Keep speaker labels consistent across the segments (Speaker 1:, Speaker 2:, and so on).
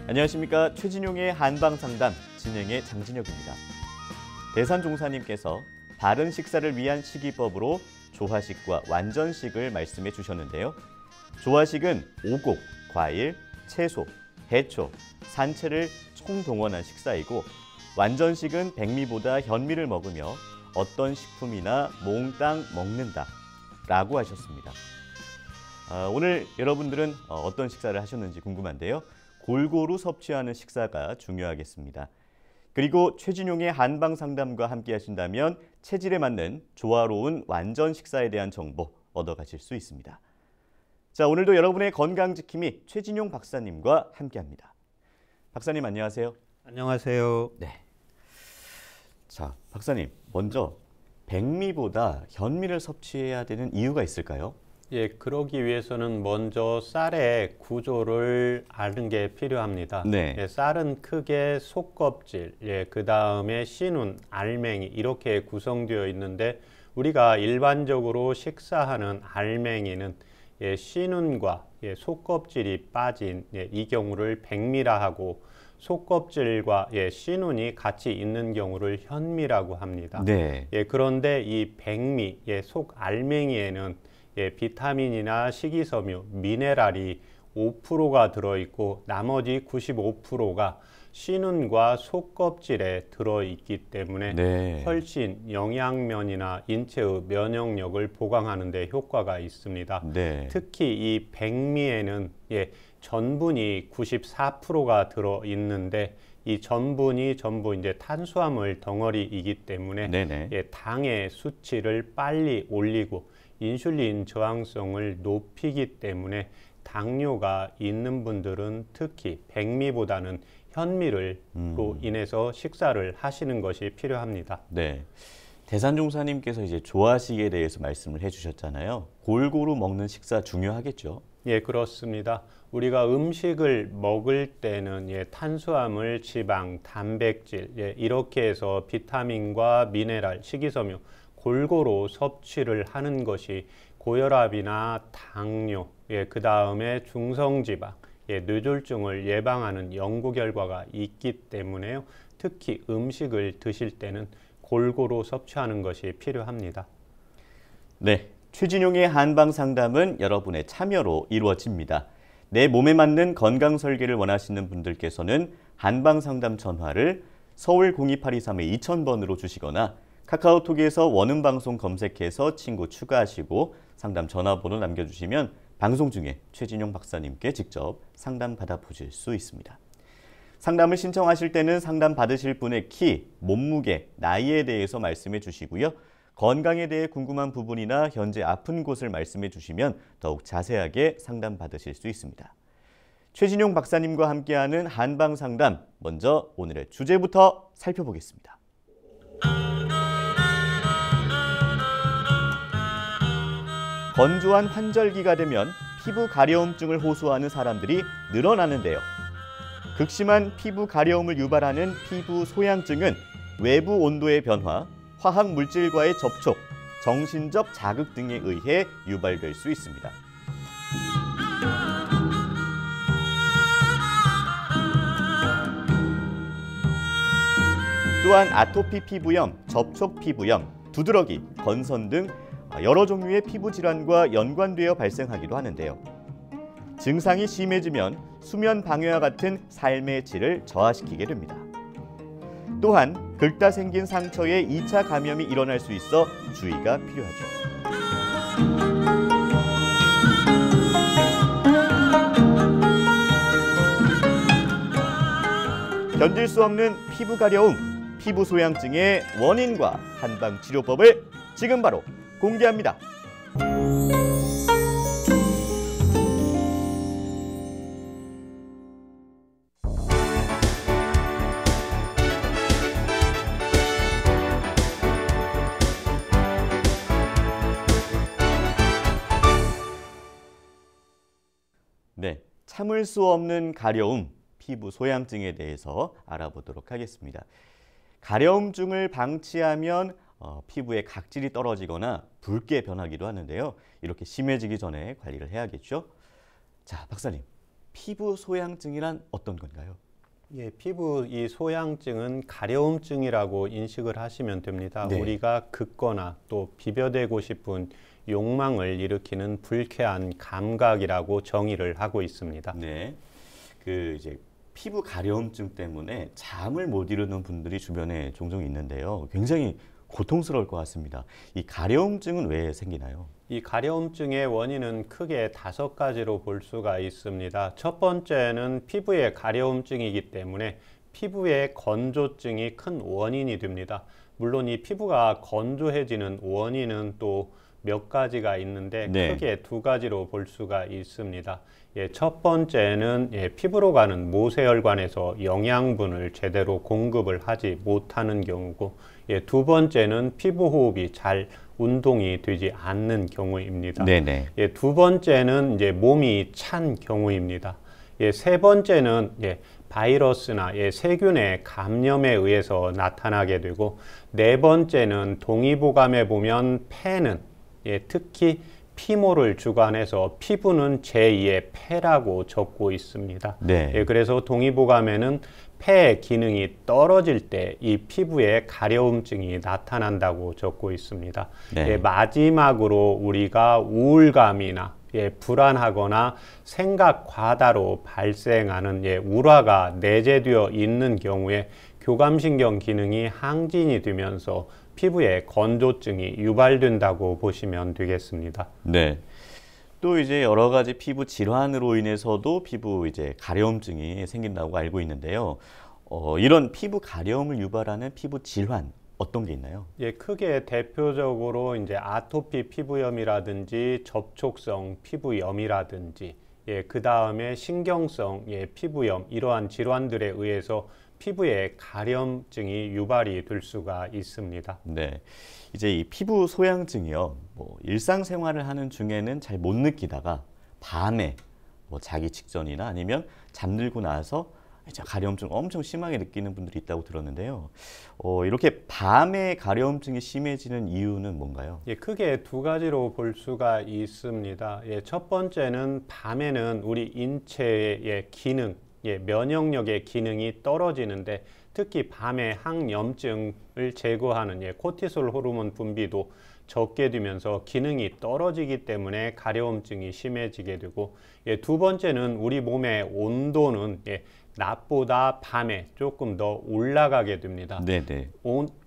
Speaker 1: 안녕하십니까. 최진용의 한방상담 진행의 장진혁입니다. 대산종사님께서 바른 식사를 위한 식이법으로 조화식과 완전식을 말씀해 주셨는데요. 조화식은 오곡, 과일, 채소, 해초, 산채를 총동원한 식사이고 완전식은 백미보다 현미를 먹으며 어떤 식품이나 몽땅 먹는다 라고 하셨습니다. 오늘 여러분들은 어떤 식사를 하셨는지 궁금한데요. 골고루 섭취하는 식사가 중요하겠습니다. 그리고 최진용의 한방상담과 함께 하신다면 체질에 맞는 조화로운 완전 식사에 대한 정보 얻어가실 수 있습니다. 자, 오늘도 여러분의 건강지킴이 최진용 박사님과 함께합니다. 박사님 안녕하세요.
Speaker 2: 안녕하세요.
Speaker 1: 네. 자, 박사님 먼저 백미보다 현미를 섭취해야 되는 이유가 있을까요?
Speaker 2: 예, 그러기 위해서는 먼저 쌀의 구조를 아는 게 필요합니다.
Speaker 1: 네.
Speaker 2: 예, 쌀은 크게 속껍질, 그 다음에 씨눈, 알맹이 이렇게 구성되어 있는데 우리가 일반적으로 식사하는 알맹이는 씨눈과 속껍질이 빠진 이 경우를 백미라 하고 속껍질과 씨눈이 같이 있는 경우를 현미라고 합니다.
Speaker 1: 네.
Speaker 2: 그런데 이 백미, 속 알맹이에는 비타민이나 식이섬유, 미네랄이 5%가 들어있고 나머지 95%가 씨눈과 속껍질에 들어있기 때문에
Speaker 1: 네.
Speaker 2: 훨씬 영양면이나 인체의 면역력을 보강하는 데 효과가 있습니다.
Speaker 1: 네.
Speaker 2: 특히 이 백미에는 전분이 94%가 들어있는데 이 전분이 전부 이제 탄수화물 덩어리이기 때문에 당의 수치를 빨리 올리고 인슐린 저항성을 높이기 때문에 당뇨가 있는 분들은 특히 백미보다는 현미로 인해서 식사를 하시는 것이 필요합니다.
Speaker 1: 네. 대산종사님께서 이제 조화식에 대해서 말씀을 해주셨잖아요. 골고루 먹는 식사 중요하겠죠?
Speaker 2: 예, 그렇습니다. 우리가 음식을 먹을 때는 탄수화물, 지방, 단백질 이렇게 해서 비타민과 미네랄, 식이섬유 골고루 섭취를 하는 것이 고혈압이나 당뇨, 그 다음에 중성지방, 뇌졸중을 예방하는 연구 결과가 있기 때문에요. 특히 음식을 드실 때는 골고루 섭취하는 것이 필요합니다.
Speaker 1: 네, 최진용의 한방상담은 여러분의 참여로 이루어집니다. 내 몸에 맞는 건강 설계를 원하시는 분들께서는 한방상담 전화를 서울 02823-2000번으로 주시거나 카카오톡에서 원음방송 검색해서 친구 추가하시고 상담 전화번호 남겨주시면 방송 중에 최진용 박사님께 직접 상담 받아보실 수 있습니다. 상담을 신청하실 때는 상담 받으실 분의 키, 몸무게, 나이에 대해서 말씀해 주시고요. 건강에 대해 궁금한 부분이나 현재 아픈 곳을 말씀해 주시면 더욱 자세하게 상담 받으실 수 있습니다. 최진용 박사님과 함께하는 한방상담, 먼저 오늘의 주제부터 살펴보겠습니다. 건조한 환절기가 되면 피부 가려움증을 호소하는 사람들이 늘어나는데요. 극심한 피부 가려움을 유발하는 피부 소양증은 외부 온도의 변화, 화학 물질과의 접촉, 정신적 자극 등에 의해 유발될 수 있습니다. 또한 아토피 피부염, 접촉 피부염, 두드러기, 건선 등 여러 종류의 피부 질환과 연관되어 발생하기도 하는데요. 증상이 심해지면 수면 방해와 같은 삶의 질을 저하시키게 됩니다. 또한 긁다 생긴 상처에 2차 감염이 일어날 수 있어 주의가 필요하죠. 견딜 수 없는 피부 가려움, 피부 소양증의 원인과 한방 치료법을 지금 바로 공개합니다. 네, 참을 수 없는 가려움, 피부 소양증에 대해서 알아보도록 하겠습니다. 가려움증을 방치하면 피부에 각질이 떨어지거나 붉게 변하기도 하는데요. 이렇게 심해지기 전에 관리를 해야겠죠. 자, 박사님, 피부 소양증이란 어떤 건가요?
Speaker 2: 예, 피부 이 소양증은 가려움증이라고 인식을 하시면 됩니다.
Speaker 1: 네.
Speaker 2: 우리가 긋거나 또 비벼대고 싶은 욕망을 일으키는 불쾌한 감각이라고 정의를 하고 있습니다.
Speaker 1: 네. 이제 피부 가려움증 때문에 잠을 못 이루는 분들이 주변에 종종 있는데요. 굉장히 고통스러울 것 같습니다. 이 가려움증은 왜 생기나요?
Speaker 2: 이 가려움증의 원인은 크게 5가지로 볼 수가 있습니다. 첫 번째는 피부의 가려움증이기 때문에 피부의 건조증이 큰 원인이 됩니다. 물론 이 피부가 건조해지는 원인은 또 몇 가지가 있는데
Speaker 1: 네.
Speaker 2: 크게 2가지로 볼 수가 있습니다. 첫 번째는 피부로 가는 모세혈관에서 영양분을 제대로 공급을 하지 못하는 경우고, 두 번째는 피부 호흡이 잘 운동이 되지 않는 경우입니다.
Speaker 1: 네네.
Speaker 2: 두 번째는 이제 몸이 찬 경우입니다. 세 번째는 바이러스나 세균의 감염에 의해서 나타나게 되고, 네 번째는 동의보감에 보면 폐는 특히 피모를 주관해서 피부는 제2의 폐라고 적고 있습니다.
Speaker 1: 네.
Speaker 2: 그래서 동의보감에는 폐 기능이 떨어질 때 이 피부에 가려움증이 나타난다고 적고 있습니다.
Speaker 1: 네.
Speaker 2: 마지막으로 우리가 우울감이나 불안하거나 생각 과다로 발생하는 울화가 내재되어 있는 경우에 교감신경 기능이 항진이 되면서 피부에 건조증이 유발된다고 보시면 되겠습니다.
Speaker 1: 네. 또 이제 여러 가지 피부 질환으로 인해서도 피부 이제 가려움증이 생긴다고 알고 있는데요. 이런 피부 가려움을 유발하는 피부 질환 어떤 게 있나요?
Speaker 2: 크게 대표적으로 이제 아토피 피부염이라든지 접촉성 피부염이라든지 그 다음에 신경성 피부염 이러한 질환들에 의해서 피부에 가려움증이 유발이 될 수가 있습니다.
Speaker 1: 네. 이제 이 피부 소양증이요. 일상생활을 하는 중에는 잘 못 느끼다가 밤에 자기 직전이나 아니면 잠들고 나서 이제 가려움증 엄청 심하게 느끼는 분들이 있다고 들었는데요. 이렇게 밤에 가려움증이 심해지는 이유는 뭔가요?
Speaker 2: 크게 2가지로 볼 수가 있습니다. 첫 번째는 밤에는 우리 인체의 기능, 면역력의 기능이 떨어지는데 특히 밤에 항염증을 제거하는 코티솔 호르몬 분비도 적게 되면서 기능이 떨어지기 때문에 가려움증이 심해지게 되고, 두 번째는 우리 몸의 온도는 낮보다 밤에 조금 더 올라가게 됩니다.
Speaker 1: 네네.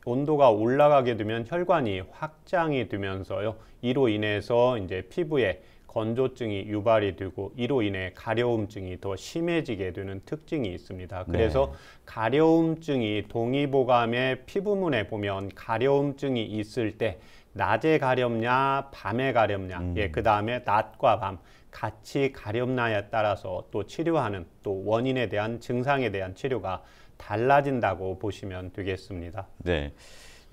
Speaker 2: 온도가 올라가게 되면 혈관이 확장이 되면서요. 이로 인해서 이제 피부에 건조증이 유발이 되고 이로 인해 가려움증이 더 심해지게 되는 특징이 있습니다. 그래서
Speaker 1: 네.
Speaker 2: 가려움증이 동의보감의 피부문에 보면 가려움증이 있을 때 낮에 가렵냐 밤에 가렵냐 그 다음에 낮과 밤 같이 가렵나에 따라서 또 치료하는 또 원인에 대한 증상에 대한 치료가 달라진다고 보시면 되겠습니다.
Speaker 1: 네.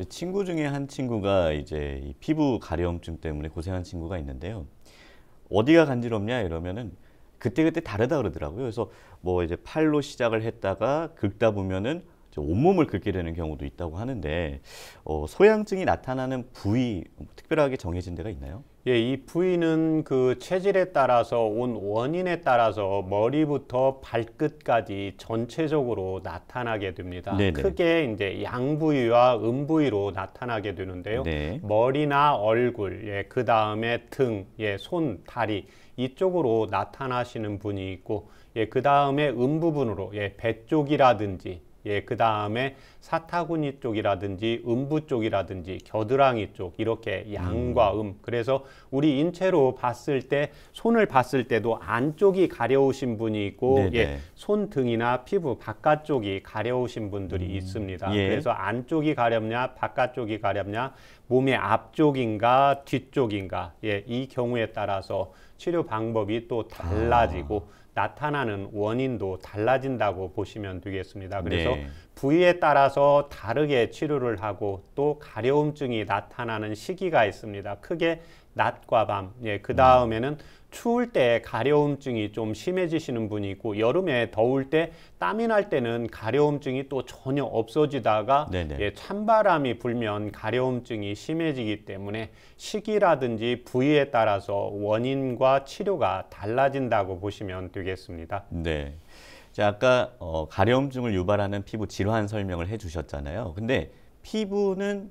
Speaker 1: 친구 중에 한 친구가 이제 이 피부 가려움증 때문에 고생한 친구가 있는데요. 어디가 간지럽냐 이러면은 그때그때 다르다 그러더라고요. 그래서 이제 팔로 시작을 했다가 긁다 보면은 온몸을 긁게 되는 경우도 있다고 하는데 소양증이 나타나는 부위 특별하게 정해진 데가 있나요?
Speaker 2: 이 부위는 그 체질에 따라서 온 원인에 따라서 머리부터 발끝까지 전체적으로 나타나게 됩니다.
Speaker 1: 네네.
Speaker 2: 크게 이제 양부위와 음부위로 나타나게 되는데요.
Speaker 1: 네.
Speaker 2: 머리나 얼굴, 그 다음에 등, 손, 다리 이쪽으로 나타나시는 분이 있고, 그 다음에 음부분으로 배 쪽이라든지 그 다음에 사타구니 쪽이라든지 음부 쪽이라든지 겨드랑이 쪽 이렇게 양과 그래서 우리 인체로 봤을 때 손을 봤을 때도 안쪽이 가려우신 분이 있고 손등이나 피부 바깥쪽이 가려우신 분들이 있습니다. 그래서 안쪽이 가렵냐 바깥쪽이 가렵냐 몸의 앞쪽인가 뒤쪽인가 이 경우에 따라서 치료 방법이 또 달라지고 나타나는 원인도 달라진다고 보시면 되겠습니다. 그래서 부위에 따라서 다르게 치료를 하고 또 가려움증이 나타나는 시기가 있습니다. 크게 낮과 밤, 예, 그 다음에는 추울 때 가려움증이 좀 심해지시는 분이 있고 여름에 더울 때 땀이 날 때는 가려움증이 또 전혀 없어지다가
Speaker 1: 네네.
Speaker 2: 예, 찬바람이 불면 가려움증이 심해지기 때문에 시기라든지 부위에 따라서 원인과 치료가 달라진다고 보시면 되겠습니다.
Speaker 1: 네. 자, 아까 가려움증을 유발하는 피부 질환 설명을 해주셨잖아요. 근데 피부는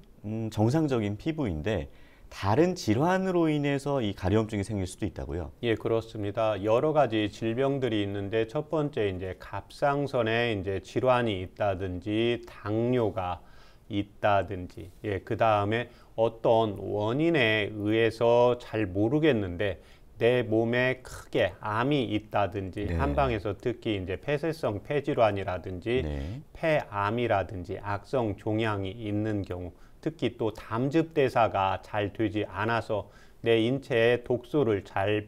Speaker 1: 정상적인 피부인데 다른 질환으로 인해서 이 가려움증이 생길 수도 있다고요?
Speaker 2: 예, 그렇습니다. 여러 가지 질병들이 있는데 첫 번째 이제 갑상선에 이제 질환이 있다든지 당뇨가 있다든지 예, 그 다음에 어떤 원인에 의해서 잘 모르겠는데 내 몸에 크게 암이 있다든지
Speaker 1: 네.
Speaker 2: 한방에서 특히 이제 폐쇄성 폐질환이라든지
Speaker 1: 네.
Speaker 2: 폐암이라든지 악성 종양이 있는 경우 특히 또 담즙대사가 잘 되지 않아서 내 인체에 독소를 잘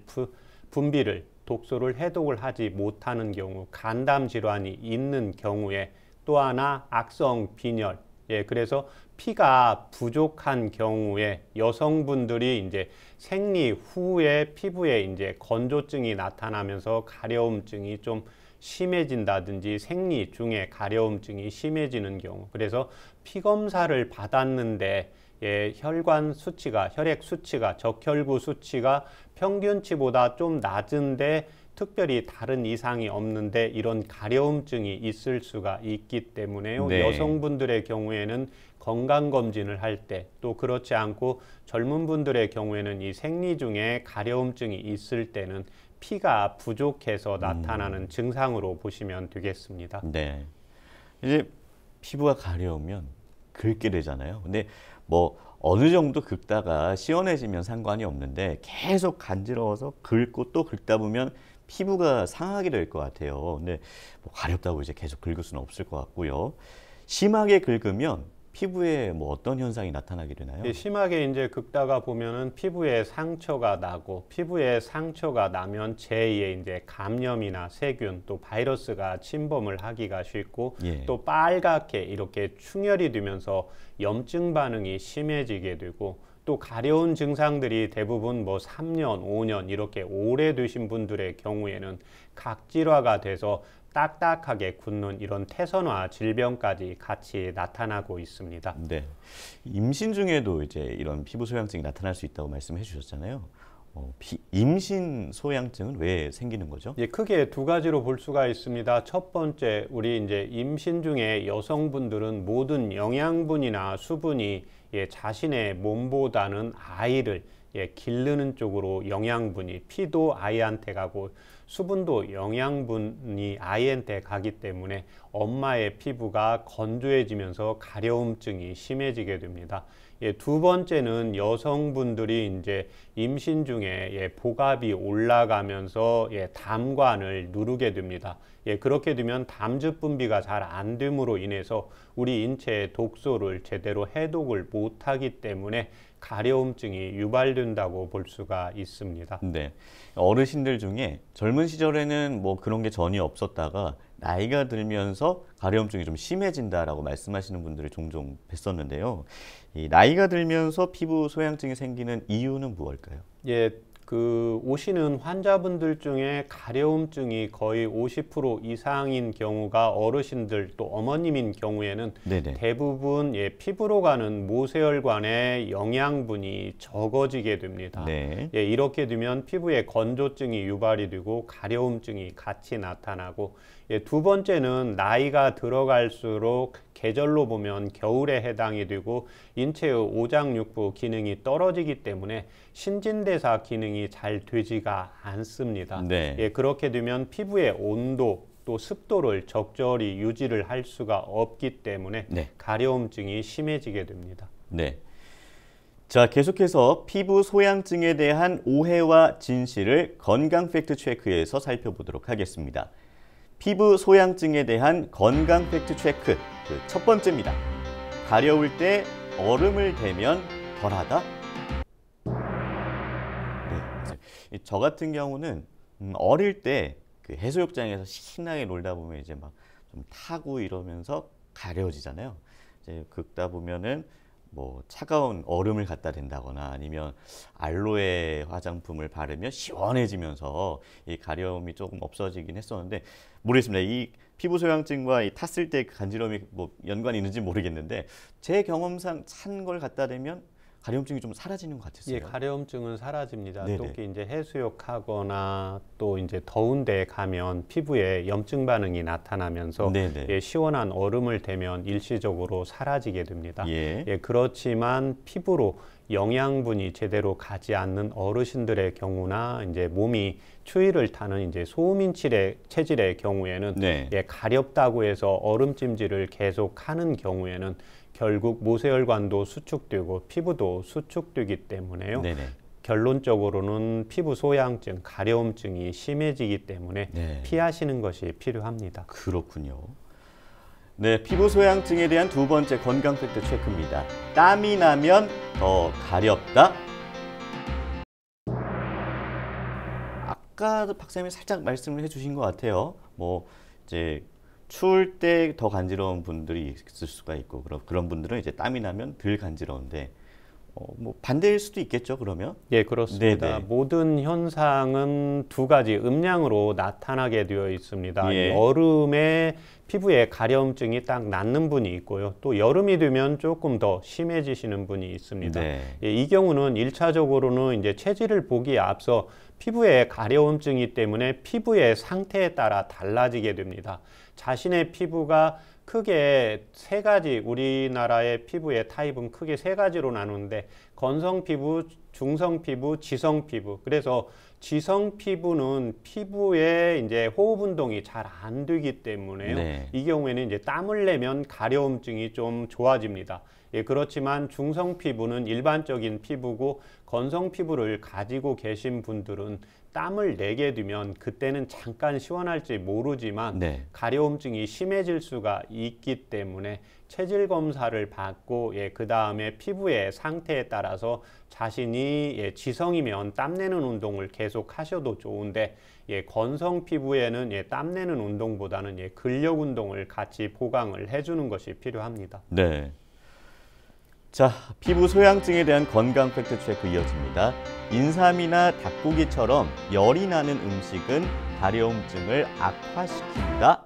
Speaker 2: 분비를 독소를 해독을 하지 못하는 경우 간담 질환이 있는 경우에 또 하나 악성 빈혈 예 그래서 피가 부족한 경우에 여성분들이 이제 생리 후에 피부에 이제 건조증이 나타나면서 가려움증이 좀 심해진다든지 생리 중에 가려움증이 심해지는 경우 그래서 피 검사를 받았는데 예, 혈관 수치가 혈액 수치가 적혈구 수치가 평균치보다 좀 낮은데 특별히 다른 이상이 없는데 이런 가려움증이 있을 수가 있기 때문에요.
Speaker 1: 네.
Speaker 2: 여성분들의 경우에는 건강검진을 할 때 또 그렇지 않고 젊은 분들의 경우에는 이 생리 중에 가려움증이 있을 때는 피가 부족해서 나타나는 증상으로 보시면 되겠습니다.
Speaker 1: 네. 이제 피부가 가려우면 긁게 되잖아요. 근데 뭐 어느 정도 긁다가 시원해지면 상관이 없는데 계속 간지러워서 긁고 또 긁다 보면 피부가 상하게 될 것 같아요. 근데 뭐 가렵다고 이제 계속 긁을 수는 없을 것 같고요. 심하게 긁으면 피부에 뭐 어떤 현상이 나타나게 되나요?
Speaker 2: 예, 심하게 이제 긁다가 보면은 피부에 상처가 나고 피부에 상처가 나면 제2의 이제 감염이나 세균 또 바이러스가 침범을 하기가 쉽고
Speaker 1: 예.
Speaker 2: 또 빨갛게 이렇게 충혈이 되면서 염증 반응이 심해지게 되고 또 가려운 증상들이 대부분 뭐 3년, 5년 이렇게 오래되신 분들의 경우에는 각질화가 돼서 딱딱하게 굳는 이런 태선화 질병까지 같이 나타나고 있습니다.
Speaker 1: 네. 임신 중에도 이제 이런 피부 소양증이 나타날 수 있다고 말씀해 주셨잖아요. 임신 소양증은 왜 생기는 거죠?
Speaker 2: 예, 크게 두 가지로 볼 수가 있습니다. 첫 번째, 우리 이제 임신 중에 여성분들은 모든 영양분이나 수분이 예, 자신의 몸보다는 아이를 예, 기르는 쪽으로 영양분이 피도 아이한테 가고 수분도 영양분이 아이한테 가기 때문에 엄마의 피부가 건조해지면서 가려움증이 심해지게 됩니다. 예, 두 번째는 여성분들이 이제 임신 중에 예, 복압이 올라가면서 예, 담관을 누르게 됩니다. 예, 그렇게 되면 담즙 분비가 잘 안 됨으로 인해서 우리 인체의 독소를 제대로 해독을 못하기 때문에 가려움증이 유발된다고 볼 수가 있습니다.
Speaker 1: 네. 어르신들 중에 젊은 시절에는 뭐 그런 게 전혀 없었다가 나이가 들면서 가려움증이 좀 심해진다라고 말씀하시는 분들을 종종 뵀었는데요. 이 나이가 들면서 피부 소양증이 생기는 이유는 무엇일까요?
Speaker 2: 예, 그 오시는 환자분들 중에 가려움증이 거의 50% 이상인 경우가 어르신들 또 어머님인 경우에는
Speaker 1: 네네.
Speaker 2: 대부분 예, 피부로 가는 모세혈관에 영양분이 적어지게 됩니다.
Speaker 1: 네.
Speaker 2: 예, 이렇게 되면 피부에 건조증이 유발이 되고 가려움증이 같이 나타나고 예, 두 번째는 나이가 들어갈수록 계절로 보면 겨울에 해당이 되고 인체의 오장육부 기능이 떨어지기 때문에 신진대사 기능이 잘 되지가 않습니다.
Speaker 1: 네.
Speaker 2: 예, 그렇게 되면 피부의 온도 또 습도를 적절히 유지를 할 수가 없기 때문에
Speaker 1: 네.
Speaker 2: 가려움증이 심해지게 됩니다.
Speaker 1: 네. 자, 계속해서 피부 소양증에 대한 오해와 진실을 건강 팩트 체크에서 살펴보도록 하겠습니다. 피부 소양증에 대한 건강 팩트 체크 그 첫 번째입니다. 가려울 때 얼음을 대면 덜하다? 네, 저 같은 경우는 어릴 때 그 해수욕장에서 신나게 놀다 보면 이제 막 좀 타고 이러면서 가려워지잖아요. 이제 긁다 보면은 뭐 차가운 얼음을 갖다 댄다거나 아니면 알로에 화장품을 바르면 시원해지면서 이 가려움이 조금 없어지긴 했었는데 모르겠습니다. 이 피부 소양증과 이 탔을 때 그 간지러움이 뭐 연관이 있는지 모르겠는데 제 경험상 찬 걸 갖다 대면 가려움증이 좀 사라지는 것 같았어요.
Speaker 2: 예, 가려움증은 사라집니다.
Speaker 1: 네네.
Speaker 2: 특히 이제 해수욕하거나 또 이제 더운 데에 가면 피부에 염증 반응이 나타나면서
Speaker 1: 네네.
Speaker 2: 예, 시원한 얼음을 대면 일시적으로 사라지게 됩니다.
Speaker 1: 예.
Speaker 2: 예, 그렇지만 피부로 영양분이 제대로 가지 않는 어르신들의 경우나 이제 몸이 추위를 타는 이제 소음인 체질의 경우에는
Speaker 1: 네.
Speaker 2: 예, 가렵다고 해서 얼음찜질을 계속 하는 경우에는 결국 모세혈관도 수축되고 피부도 수축되기 때문에요.
Speaker 1: 네네.
Speaker 2: 결론적으로는 피부 소양증, 가려움증이 심해지기 때문에
Speaker 1: 네.
Speaker 2: 피하시는 것이 필요합니다.
Speaker 1: 그렇군요. 네, 피부 소양증에 대한 두 번째 건강 팩트 체크입니다. 땀이 나면 더 가렵다. 아까도 박사님이 살짝 말씀을 해주신 것 같아요. 뭐 이제 추울 때 더 간지러운 분들이 있을 수가 있고 그런 분들은 이제 땀이 나면 덜 간지러운데 뭐 반대일 수도 있겠죠. 그러면
Speaker 2: 예, 그렇습니다.
Speaker 1: 네네.
Speaker 2: 모든 현상은 두 가지 음량으로 나타나게 되어 있습니다.
Speaker 1: 예.
Speaker 2: 이 여름에 피부에 가려움증이 딱 낫는 분이 있고요. 또 여름이 되면 조금 더 심해지시는 분이 있습니다.
Speaker 1: 네.
Speaker 2: 예, 이 경우는 1차적으로는 이제 체질을 보기에 앞서 피부에 가려움증이 때문에 피부의 상태에 따라 달라지게 됩니다. 자신의 피부가 크게 세 가지, 우리나라의 피부의 타입은 크게 세 가지로 나누는데 건성 피부, 중성 피부, 지성 피부. 그래서 지성 피부는 피부에 이제 호흡 운동이 잘 안 되기 때문에요.
Speaker 1: 네.
Speaker 2: 이 경우에는 이제 땀을 내면 가려움증이 좀 좋아집니다. 예, 그렇지만 중성 피부는 일반적인 피부고 건성 피부를 가지고 계신 분들은 땀을 내게 되면 그때는 잠깐 시원할지 모르지만
Speaker 1: 네.
Speaker 2: 가려움증이 심해질 수가 있기 때문에 체질 검사를 받고 예, 그 다음에 피부의 상태에 따라서 자신이 예, 지성이면 땀내는 운동을 계속 하셔도 좋은데 예, 건성 피부에는 예, 땀내는 운동보다는 예, 근력 운동을 같이 보강을 해주는 것이 필요합니다.
Speaker 1: 네. 자, 피부 소양증에 대한 건강 팩트 체크 이어집니다. 인삼이나 닭고기처럼 열이 나는 음식은 가려움증을 악화시킨다.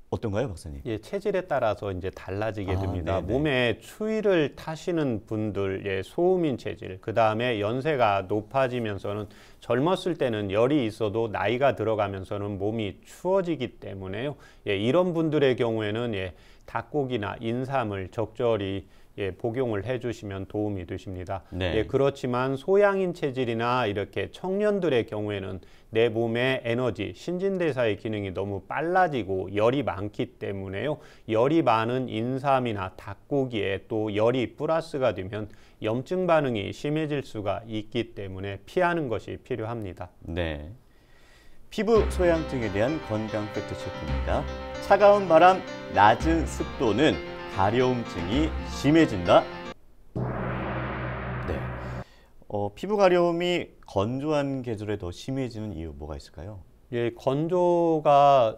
Speaker 1: 어떤가요, 박사님?
Speaker 2: 예, 체질에 따라서 이제 달라지게 됩니다.
Speaker 1: 네네.
Speaker 2: 몸에 추위를 타시는 분들, 예, 소음인 체질, 그 다음에 연세가 높아지면서는 젊었을 때는 열이 있어도 나이가 들어가면서는 몸이 추워지기 때문에요. 예, 이런 분들의 경우에는 예, 닭고기나 인삼을 적절히 예, 복용을 해주시면 도움이 되십니다.
Speaker 1: 네.
Speaker 2: 예, 그렇지만 소양인 체질이나 이렇게 청년들의 경우에는 내 몸의 에너지, 신진대사의 기능이 너무 빨라지고 열이 많기 때문에요. 열이 많은 인삼이나 닭고기에 또 열이 플러스가 되면 염증 반응이 심해질 수가 있기 때문에 피하는 것이 필요합니다.
Speaker 1: 네. 피부 소양증에 대한 건강 팩트 체크입니다. 차가운 바람, 낮은 습도는 가려움증이 심해진다. 네. 피부 가려움이 건조한 계절에 더 심해지는 이유 뭐가 있을까요?
Speaker 2: 예, 건조가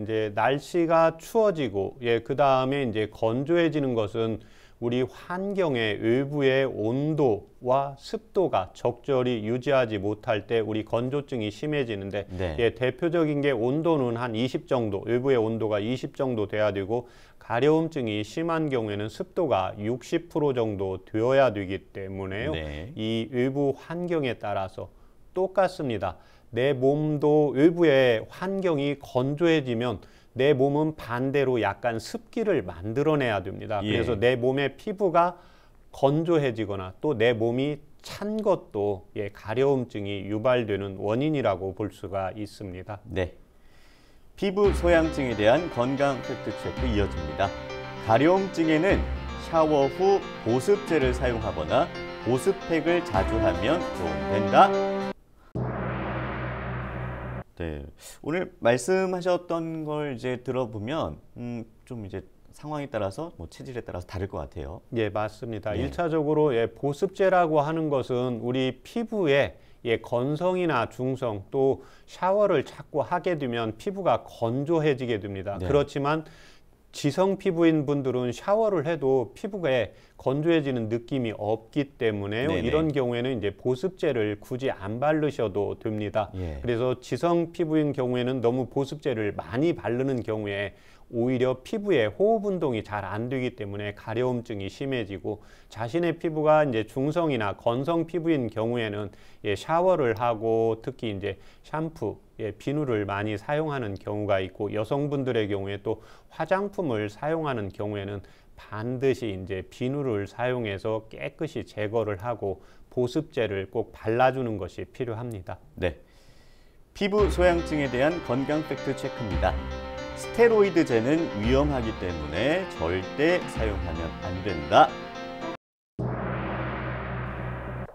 Speaker 2: 이제 날씨가 추워지고 예, 그다음에 이제 건조해지는 것은 우리 환경의 외부의 온도와 습도가 적절히 유지하지 못할 때 우리 건조증이 심해지는데
Speaker 1: 네.
Speaker 2: 예, 대표적인 게 온도는 한 20 정도, 외부의 온도가 20 정도 돼야 되고 가려움증이 심한 경우에는 습도가 60% 정도 되어야 되기 때문에요.
Speaker 1: 네.
Speaker 2: 이 외부 환경에 따라서 똑같습니다. 내 몸도 외부의 환경이 건조해지면 내 몸은 반대로 약간 습기를 만들어내야 됩니다.
Speaker 1: 예.
Speaker 2: 그래서 내 몸의 피부가 건조해지거나 또 내 몸이 찬 것도 예, 가려움증이 유발되는 원인이라고 볼 수가 있습니다.
Speaker 1: 네. 피부 소양증에 대한 건강 팩트 체크 이어집니다. 가려움증에는 샤워 후 보습제를 사용하거나 보습팩을 자주 하면 도움된다. 네, 오늘 말씀하셨던 걸 이제 들어보면 좀 이제 상황에 따라서 뭐 체질에 따라서 다를 것 같아요.
Speaker 2: 예, 맞습니다.
Speaker 1: 네.
Speaker 2: 1차적으로 예, 보습제라고 하는 것은 우리 피부에 예, 건성이나 중성 또 샤워를 자꾸 하게 되면 피부가 건조해지게 됩니다.
Speaker 1: 네.
Speaker 2: 그렇지만 지성 피부인 분들은 샤워를 해도 피부에 건조해지는 느낌이 없기 때문에요.
Speaker 1: 네네.
Speaker 2: 이런 경우에는 이제 보습제를 굳이 안 바르셔도 됩니다.
Speaker 1: 예.
Speaker 2: 그래서 지성 피부인 경우에는 너무 보습제를 많이 바르는 경우에 오히려 피부에 호흡 운동이 잘 안 되기 때문에 가려움증이 심해지고, 자신의 피부가 이제 중성이나 건성 피부인 경우에는 샤워를 하고 특히 이제 샴푸, 비누를 많이 사용하는 경우가 있고, 여성분들의 경우에 또 화장품을 사용하는 경우에는 반드시 이제 비누를 사용해서 깨끗이 제거를 하고 보습제를 꼭 발라주는 것이 필요합니다.
Speaker 1: 네. 피부 소양증에 대한 건강 팩트 체크입니다. 스테로이드제는 위험하기 때문에 절대 사용하면 안 된다.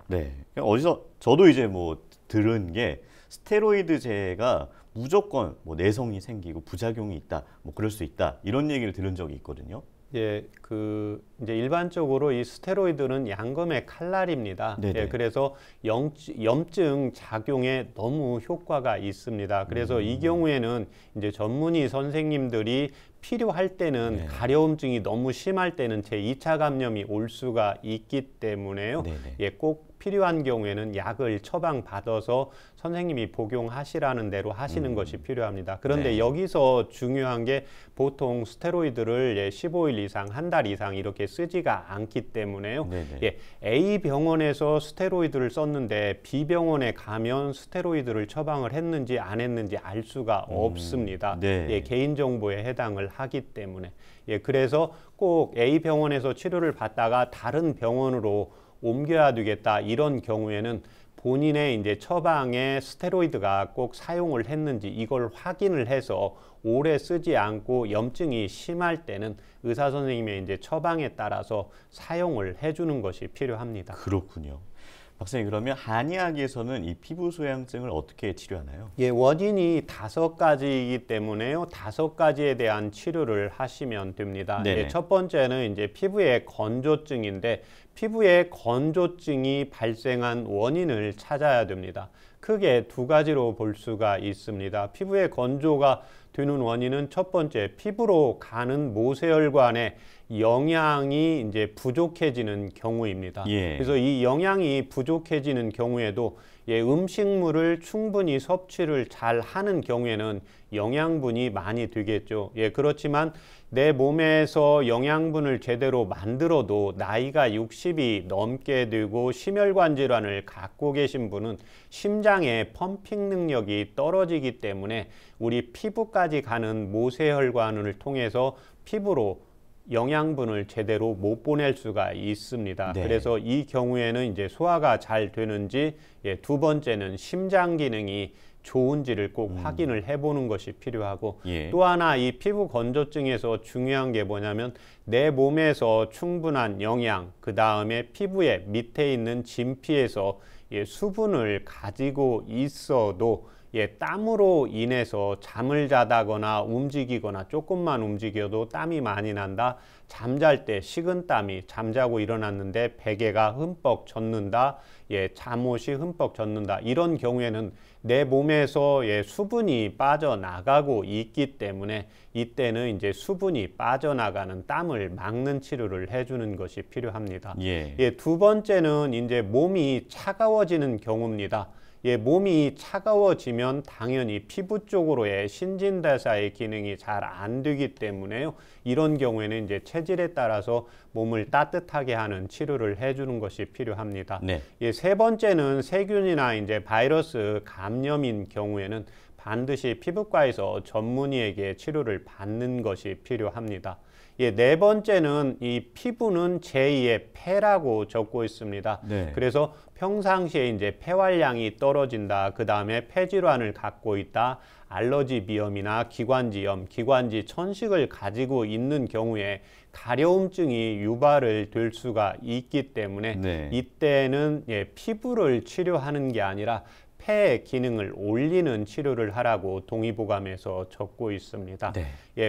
Speaker 1: 네. 어디서 저도 이제 뭐 들은 게 스테로이드제가 무조건 뭐 내성이 생기고 부작용이 있다, 뭐 그럴 수 있다, 이런 얘기를 들은 적이 있거든요.
Speaker 2: 이제 일반적으로 이 스테로이드는 양검의 칼날입니다.
Speaker 1: 네네.
Speaker 2: 그래서 염증 작용에 너무 효과가 있습니다. 그래서 이 경우에는 이제 전문의 선생님들이 필요할 때는
Speaker 1: 네.
Speaker 2: 가려움증이 너무 심할 때는 제2차 감염이 올 수가 있기 때문에요.
Speaker 1: 네네.
Speaker 2: 꼭 필요한 경우에는 약을 처방받아서 선생님이 복용하시라는 대로 하시는 것이 필요합니다. 그런데
Speaker 1: 네.
Speaker 2: 여기서 중요한 게 보통 스테로이드를 15일 이상, 한 달 이상 이렇게 쓰지가 않기 때문에요.
Speaker 1: 네네.
Speaker 2: A 병원에서 스테로이드를 썼는데 B 병원에 가면 스테로이드를 처방을 했는지 안 했는지 알 수가 없습니다.
Speaker 1: 네.
Speaker 2: 개인정보에 해당을 하기 때문에. 그래서 꼭 A 병원에서 치료를 받다가 다른 병원으로 옮겨야 되겠다, 이런 경우에는 본인의 이제 처방에 스테로이드가 꼭 사용을 했는지 이걸 확인을 해서 오래 쓰지 않고 염증이 심할 때는 의사 선생님의 이제 처방에 따라서 사용을 해주는 것이 필요합니다.
Speaker 1: 그렇군요. 박사님, 그러면 한의학에서는 이 피부 소양증을 어떻게 치료하나요?
Speaker 2: 원인이 5가지이기 때문에요. 5가지에 대한 치료를 하시면 됩니다.
Speaker 1: 네네.
Speaker 2: 첫 번째는 이제 피부의 건조증인데, 피부의 건조증이 발생한 원인을 찾아야 됩니다. 크게 2가지로 볼 수가 있습니다. 피부의 건조가 되는 원인은 첫 번째, 피부로 가는 모세혈관에 영양이 이제 부족해지는 경우입니다. 그래서 이 영양이 부족해지는 경우에도 음식물을 충분히 섭취를 잘 하는 경우에는 영양분이 많이 되겠죠. 그렇지만 내 몸에서 영양분을 제대로 만들어도 나이가 60이 넘게 되고 심혈관 질환을 갖고 계신 분은 심장의 펌핑 능력이 떨어지기 때문에 우리 피부까지 가는 모세혈관을 통해서 피부로 영양분을 제대로 못 보낼 수가 있습니다.
Speaker 1: 네.
Speaker 2: 그래서 이 경우에는 이제 소화가 잘 되는지, 2번째는 심장 기능이 좋은지를 꼭 확인을 해보는 것이 필요하고, 또 하나 이 피부 건조증에서 중요한 게 뭐냐면 내 몸에서 충분한 영양, 그 다음에 피부의 밑에 있는 진피에서 수분을 가지고 있어도 땀으로 인해서 잠을 자다거나 움직이거나 조금만 움직여도 땀이 많이 난다. 잠잘 때 식은땀이, 잠자고 일어났는데 베개가 흠뻑 젖는다. 잠옷이 흠뻑 젖는다. 이런 경우에는 내 몸에서 수분이 빠져나가고 있기 때문에 이때는 이제 수분이 빠져나가는 땀을 막는 치료를 해주는 것이 필요합니다. 2번째는 이제 몸이 차가워지는 경우입니다. 몸이 차가워지면 당연히 피부 쪽으로의 신진대사의 기능이 잘 안 되기 때문에요. 이런 경우에는 이제 체질에 따라서 몸을 따뜻하게 하는 치료를 해주는 것이 필요합니다. 3번째는 세균이나 이제 바이러스 감염인 경우에는 반드시 피부과에서 전문의에게 치료를 받는 것이 필요합니다. 4번째는 이 피부는 제2의 폐라고 적고 있습니다. 그래서 평상시에 이제 폐활량이 떨어진다, 그 다음에 폐질환을 갖고 있다, 알러지 비염이나 기관지염, 기관지 천식을 가지고 있는 경우에 가려움증이 유발을 될 수가 있기 때문에 이때는 피부를 치료하는 게 아니라 폐의 기능을 올리는 치료를 하라고 동의보감에서 적고 있습니다.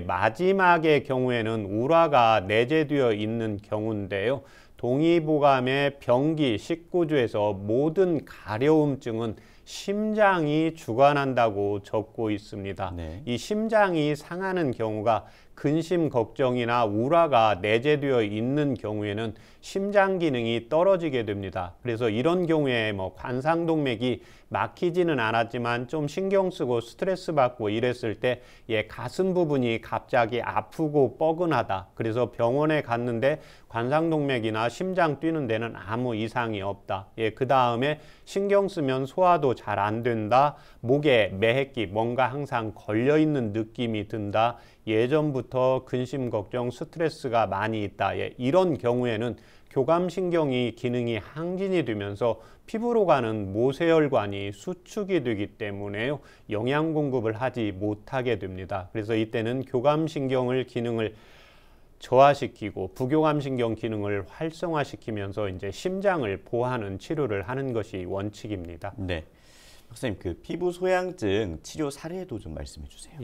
Speaker 2: 마지막의 경우에는 우라가 내재되어 있는 경우인데요. 동의보감의 병기 19조에서 모든 가려움증은 심장이 주관한다고 적고 있습니다. 이 심장이 상하는 경우가 근심 걱정이나 우라가 내재되어 있는 경우에는 심장 기능이 떨어지게 됩니다. 그래서 이런 경우에 뭐 관상동맥이 막히지는 않았지만 좀 신경 쓰고 스트레스 받고 이랬을 때 가슴 부분이 갑자기 아프고 뻐근하다. 그래서 병원에 갔는데 관상동맥이나 심장 뛰는 데는 아무 이상이 없다. 그 다음에 신경 쓰면 소화도 잘 안 된다. 목에 매핵기 뭔가 항상 걸려 있는 느낌이 든다. 예전부터 근심 걱정 스트레스가 많이 있다. 이런 경우에는 교감신경이 기능이 항진이 되면서 피부로 가는 모세혈관이 수축이 되기 때문에 영양 공급을 하지 못하게 됩니다. 그래서 이때는 교감신경을 기능을 저하시키고 부교감신경 기능을 활성화시키면서 이제 심장을 보호하는 치료를 하는 것이 원칙입니다.
Speaker 1: 네, 박사님 그 피부 소양증 치료 사례도 좀 말씀해 주세요.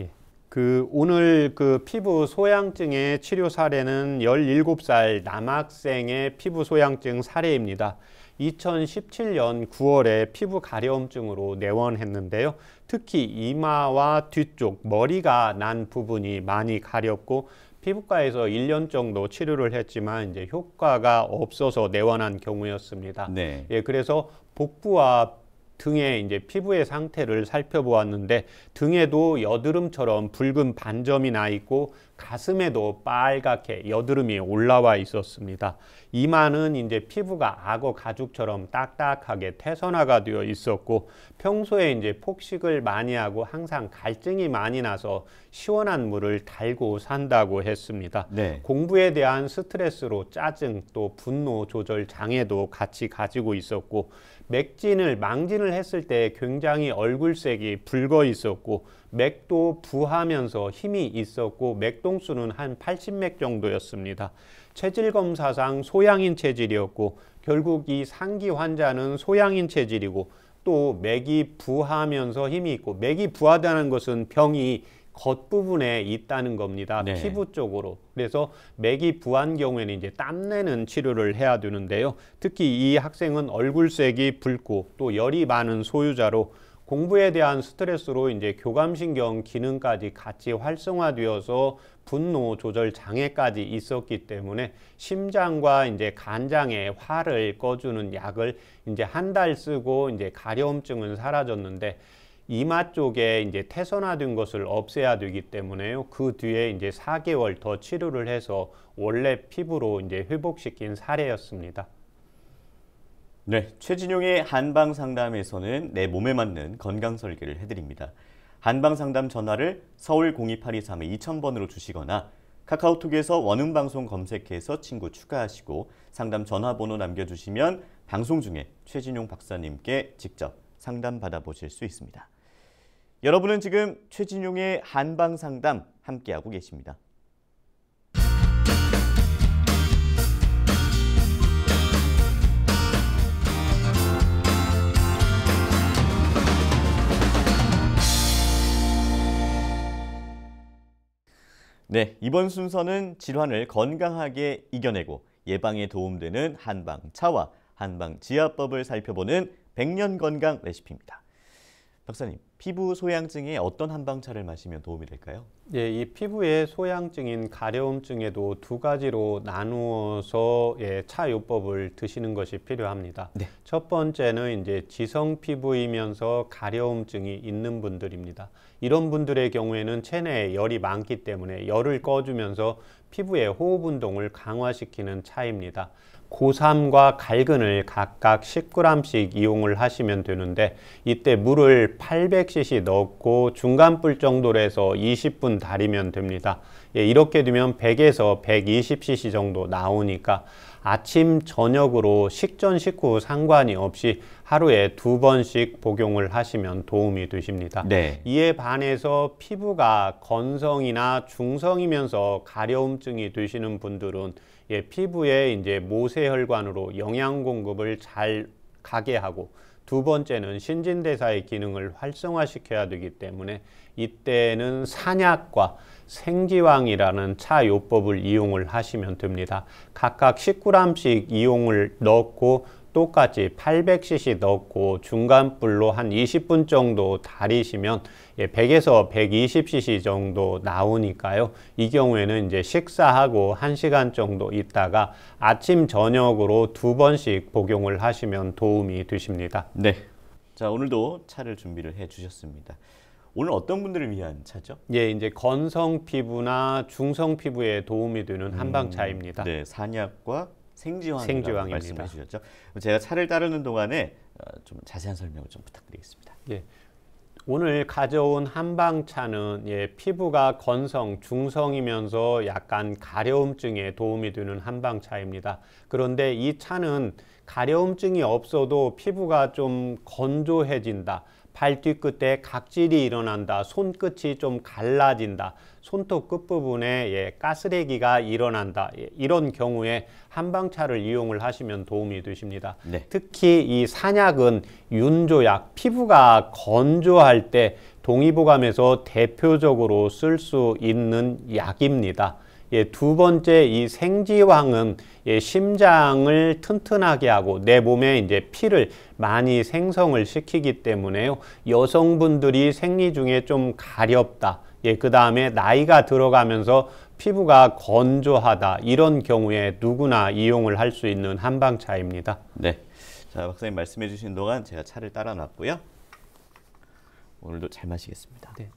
Speaker 2: 오늘 그 피부 소양증의 치료 사례는 17살 남학생의 피부 소양증 사례입니다. 2017년 9월에 피부 가려움증으로 내원했는데요. 특히 이마와 뒤쪽 머리가 난 부분이 많이 가렵고 피부과에서 1년 정도 치료를 했지만 이제 효과가 없어서 내원한 경우였습니다.
Speaker 1: 네.
Speaker 2: 그래서 복부와 등의 이제 피부의 상태를 살펴보았는데 등에도 여드름처럼 붉은 반점이 나 있고 가슴에도 빨갛게 여드름이 올라와 있었습니다. 이마는 이제 피부가 악어 가죽처럼 딱딱하게 태선화가 되어 있었고 평소에 이제 폭식을 많이 하고 항상 갈증이 많이 나서 시원한 물을 달고 산다고 했습니다.
Speaker 1: 네.
Speaker 2: 공부에 대한 스트레스로 짜증 또 분노 조절 장애도 같이 가지고 있었고 망진을 했을 때 굉장히 얼굴색이 붉어 있었고 맥도 부하면서 힘이 있었고 맥동수는 한 80맥 정도였습니다. 체질 검사상 소양인 체질이었고 결국 이 상기 환자는 소양인 체질이고 또 맥이 부하면서 힘이 있고 맥이 부하다는 것은 병이 겉부분에 있다는 겁니다.
Speaker 1: 네.
Speaker 2: 피부 쪽으로. 그래서 맥이 부한 경우에는 이제 땀내는 치료를 해야 되는데요. 특히 이 학생은 얼굴색이 붉고 또 열이 많은 소유자로 공부에 대한 스트레스로 이제 교감신경 기능까지 같이 활성화되어서 분노 조절 장애까지 있었기 때문에 심장과 이제 간장에 화를 꺼주는 약을 이제 한 달 쓰고 이제 가려움증은 사라졌는데 이마 쪽에 이제 태선화된 것을 없애야 되기 때문에요. 그 뒤에 이제 4개월 더 치료를 해서 원래 피부로 이제 회복시킨 사례였습니다.
Speaker 1: 네, 최진용의 한방 상담에서는 내 몸에 맞는 건강 설계를 해드립니다. 한방 상담 전화를 서울 02823-2000번으로 주시거나 카카오톡에서 원음방송 검색해서 친구 추가하시고 상담 전화번호 남겨주시면 방송 중에 최진용 박사님께 직접 상담 받아보실 수 있습니다. 여러분은 지금 최진용의 한방 상담 함께하고 계십니다. 네, 이번 순서는 질환을 건강하게 이겨내고 예방에 도움되는 한방 차와 한방 지압법을 살펴보는 100년 건강 레시피입니다. 박사님, 피부 소양증에 어떤 한방차를 마시면 도움이 될까요?
Speaker 2: 이 피부의 소양증인 가려움증에도 두 가지로 나누어서 차요법을 드시는 것이 필요합니다.
Speaker 1: 네.
Speaker 2: 첫 번째는 이제 지성 피부이면서 가려움증이 있는 분들입니다. 이런 분들의 경우에는 체내에 열이 많기 때문에 열을 꺼주면서 피부의 호흡 운동을 강화시키는 차입니다. 고삼과 갈근을 각각 10g씩 이용을 하시면 되는데 이때 물을 800cc 넣고 중간불 정도로 해서 20분 달이면 됩니다. 이렇게 되면 100에서 120cc 정도 나오니까 아침, 저녁으로 식전, 식후 상관이 없이 하루에 2번씩 복용을 하시면 도움이 되십니다.
Speaker 1: 네.
Speaker 2: 이에 반해서 피부가 건성이나 중성이면서 가려움증이 되시는 분들은 피부에 이제 모세혈관으로 영양 공급을 잘 가게 하고 두 번째는 신진대사의 기능을 활성화시켜야 되기 때문에 이때는 산약과 생지왕이라는 차요법을 이용을 하시면 됩니다. 각각 10g씩 이용을 넣고 똑같이 800cc 넣고 중간 불로 한 20분 정도 달이시면 100에서 120cc 정도 나오니까요. 이 경우에는 이제 식사하고 1시간 정도 있다가 아침 저녁으로 2번씩 복용을 하시면 도움이 되십니다.
Speaker 1: 네. 자, 오늘도 차를 준비를 해 주셨습니다. 오늘 어떤 분들을 위한 차죠?
Speaker 2: 예, 이제 건성 피부나 중성 피부에 도움이 되는 한방차입니다.
Speaker 1: 네, 산약과 생지황이라고
Speaker 2: 생지황입니다.
Speaker 1: 말씀해 주셨죠. 제가 차를 따르는 동안에 좀 자세한 설명을 좀 부탁드리겠습니다.
Speaker 2: 예. 오늘 가져온 한방차는 피부가 건성, 중성이면서 약간 가려움증에 도움이 되는 한방차입니다. 그런데 이 차는 가려움증이 없어도 피부가 좀 건조해진다. 발 뒤끝에 각질이 일어난다. 손끝이 좀 갈라진다. 손톱 끝부분에 가스레기가 일어난다. 이런 경우에 한방차를 이용을 하시면 도움이 되십니다.
Speaker 1: 네.
Speaker 2: 특히 이 산약은 윤조약, 피부가 건조할 때 동의보감에서 대표적으로 쓸 수 있는 약입니다. 두 번째 이 생지황은 심장을 튼튼하게 하고 내 몸에 이제 피를 많이 생성을 시키기 때문에요. 여성분들이 생리 중에 좀 가렵다. 그 다음에 나이가 들어가면서 피부가 건조하다. 이런 경우에 누구나 이용을 할 수 있는 한방차입니다.
Speaker 1: 네. 자, 박사님 말씀해 주신 동안 제가 차를 따라 놨고요. 오늘도 잘 마시겠습니다.
Speaker 2: 네.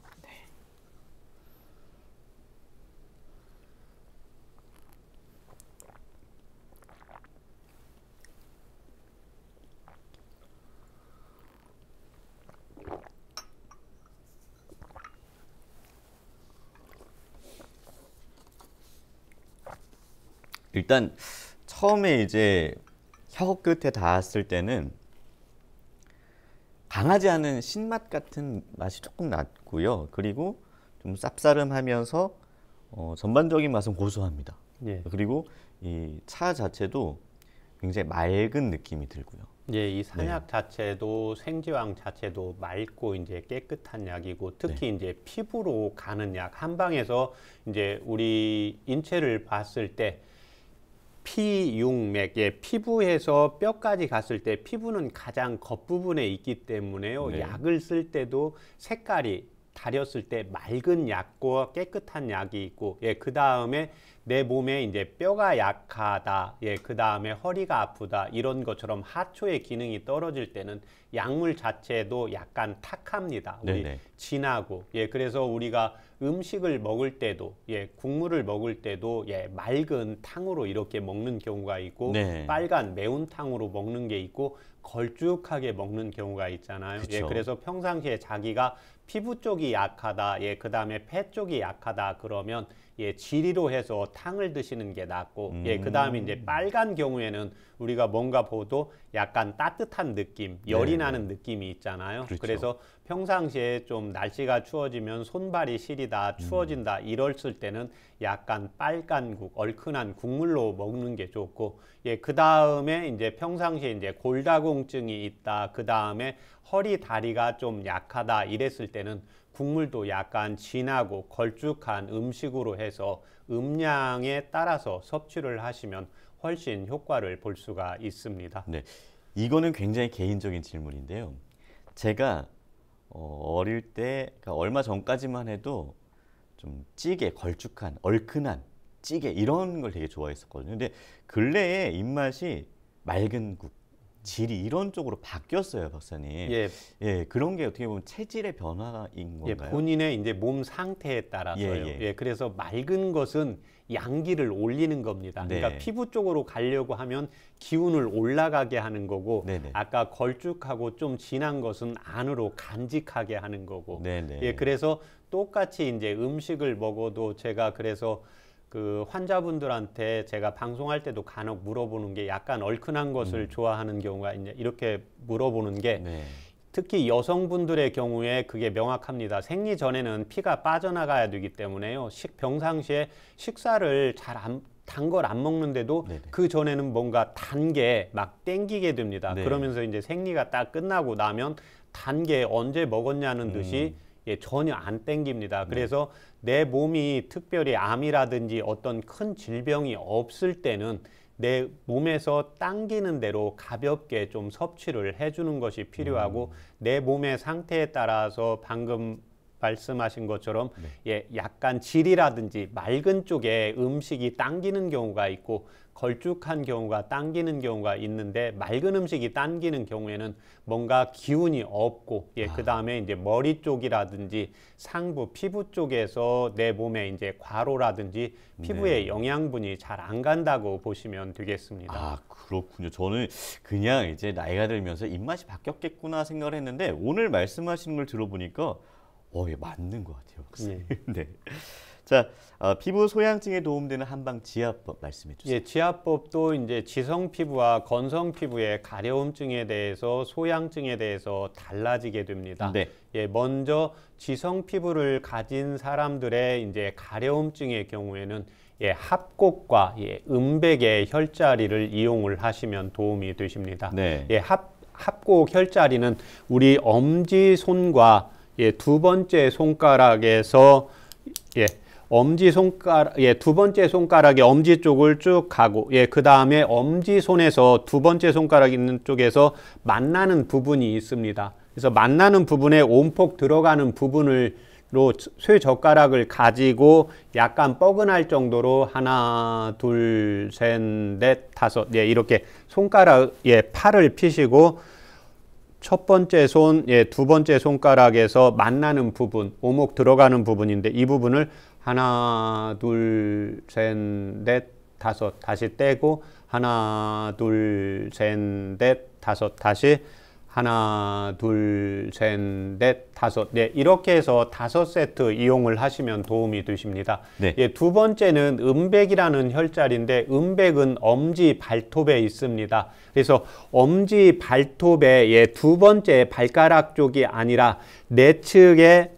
Speaker 1: 일단 처음에 이제 혀 끝에 닿았을 때는 강하지 않은 신맛 같은 맛이 조금 났고요. 그리고 좀 쌉싸름하면서 전반적인 맛은 고소합니다.
Speaker 2: 예.
Speaker 1: 그리고 이 차 자체도 굉장히 맑은 느낌이 들고요.
Speaker 2: 예, 이 산약 자체도 생지황 자체도 맑고 이제 깨끗한 약이고 특히 이제 피부로 가는 약 한방에서 이제 우리 인체를 봤을 때 피육맥, 피부에서 뼈까지 갔을 때 피부는 가장 겉부분에 있기 때문에요.
Speaker 1: 네.
Speaker 2: 약을 쓸 때도 색깔이 다렸을 때 맑은 약과 깨끗한 약이 있고, 그 다음에 내 몸에 이제 뼈가 약하다, 그 다음에 허리가 아프다, 이런 것처럼 하초의 기능이 떨어질 때는 약물 자체도 약간 탁합니다. 우리
Speaker 1: 네네.
Speaker 2: 진하고, 그래서 우리가 음식을 먹을 때도, 국물을 먹을 때도, 맑은 탕으로 이렇게 먹는 경우가 있고,
Speaker 1: 네.
Speaker 2: 빨간 매운탕으로 먹는 게 있고, 걸쭉하게 먹는 경우가 있잖아요.
Speaker 1: 그쵸.
Speaker 2: 그래서 평상시에 자기가 피부 쪽이 약하다, 그 다음에 폐 쪽이 약하다 그러면 지리로 해서 탕을 드시는 게 낫고, 그 다음에 이제 빨간 경우에는 우리가 뭔가 보도 약간 따뜻한 느낌, 열이 나는 느낌이 있잖아요.
Speaker 1: 그렇죠.
Speaker 2: 그래서 평상시에 좀 날씨가 추워지면 손발이 시리다, 추워진다 이랬을 때는 약간 빨간국, 얼큰한 국물로 먹는 게 좋고, 그 다음에 이제 평상시에 이제 골다공증이 있다, 그 다음에 허리 다리가 좀 약하다 이랬을 때는 국물도 약간 진하고 걸쭉한 음식으로 해서 음량에 따라서 섭취를 하시면 훨씬 효과를 볼 수가 있습니다.
Speaker 1: 네, 이거는 굉장히 개인적인 질문인데요. 제가 어릴 때, 그러니까 얼마 전까지만 해도 좀 찌개, 걸쭉한, 얼큰한 찌개 이런 걸 되게 좋아했었거든요. 근데 근래에 입맛이 맑은 국, 질이 이런 쪽으로 바뀌었어요, 박사님. 그런 게 어떻게 보면 체질의 변화인 건가요?
Speaker 2: 본인의 이제 몸 상태에 따라서요. 그래서 맑은 것은 양기를 올리는 겁니다. 그러니까 피부 쪽으로 가려고 하면 기운을 올라가게 하는 거고, 아까 걸쭉하고 좀 진한 것은 안으로 간직하게 하는 거고. 그래서 똑같이 이제 음식을 먹어도 제가 그래서 그 환자분들한테 제가 방송할 때도 간혹 물어보는 게 약간 얼큰한 것을 좋아하는 경우가 있냐 이렇게 물어보는 게 특히 여성분들의 경우에 그게 명확합니다. 생리 전에는 피가 빠져나가야 되기 때문에요. 평상시에 식사를 잘 단 걸 안 먹는데도 그 전에는 뭔가 단 게 막 땡기게 됩니다. 그러면서 이제 생리가 딱 끝나고 나면 단 게 언제 먹었냐는 듯이 전혀 안 땡깁니다. 그래서 내 몸이 특별히 암이라든지 어떤 큰 질병이 없을 때는 내 몸에서 당기는 대로 가볍게 좀 섭취를 해주는 것이 필요하고 내 몸의 상태에 따라서 방금 말씀하신 것처럼 예, 약간 질이라든지 맑은 쪽에 음식이 당기는 경우가 있고 걸쭉한 경우가 당기는 경우가 있는데 맑은 음식이 당기는 경우에는 뭔가 기운이 없고 예, 그 다음에 이제 머리 쪽이라든지 상부 피부 쪽에서 내 몸에 이제 과로라든지 피부에 영양분이 잘 안 간다고 보시면 되겠습니다.
Speaker 1: 아, 그렇군요. 저는 그냥 이제 나이가 들면서 입맛이 바뀌었겠구나 생각을 했는데 오늘 말씀하시는 걸 들어보니까 예, 맞는 것 같아요.
Speaker 2: 예.
Speaker 1: 네. 자, 피부 소양증에 도움되는 한방 지압법 말씀해 주세요.
Speaker 2: 예, 지압법도 이제 지성 피부와 건성 피부의 가려움증에 대해서 소양증에 대해서 달라지게 됩니다.
Speaker 1: 네.
Speaker 2: 예, 먼저 지성 피부를 가진 사람들의 이제 가려움증의 경우에는 예, 합곡과 예, 음백의 혈자리를 이용을 하시면 도움이 되십니다.
Speaker 1: 네.
Speaker 2: 예, 합곡 혈자리는 우리 엄지 손과 예, 두 번째 손가락에서 예, 엄지 손가락, 예, 두 번째 손가락이 엄지 쪽을 쭉 가고, 예, 그 다음에 엄지 손에서 두 번째 손가락 있는 쪽에서 만나는 부분이 있습니다. 그래서 만나는 부분에 온폭 들어가는 부분으로 쇠젓가락을 가지고 약간 뻐근할 정도로 하나, 둘, 셋, 넷, 다섯, 예, 이렇게 손가락, 예, 팔을 피시고, 첫 번째 손, 예, 두 번째 손가락에서 만나는 부분, 오목 들어가는 부분인데 이 부분을 하나, 둘, 셋, 넷, 다섯 다시 떼고 하나, 둘, 셋, 넷, 다섯 다시 하나, 둘, 셋, 넷, 다섯. 네, 이렇게 해서 5세트 이용을 하시면 도움이 되십니다.
Speaker 1: 네.
Speaker 2: 예, 두 번째는 음백이라는 혈자리인데 음백은 엄지 발톱에 있습니다. 그래서 엄지 발톱의 예, 두 번째 발가락 쪽이 아니라 내측의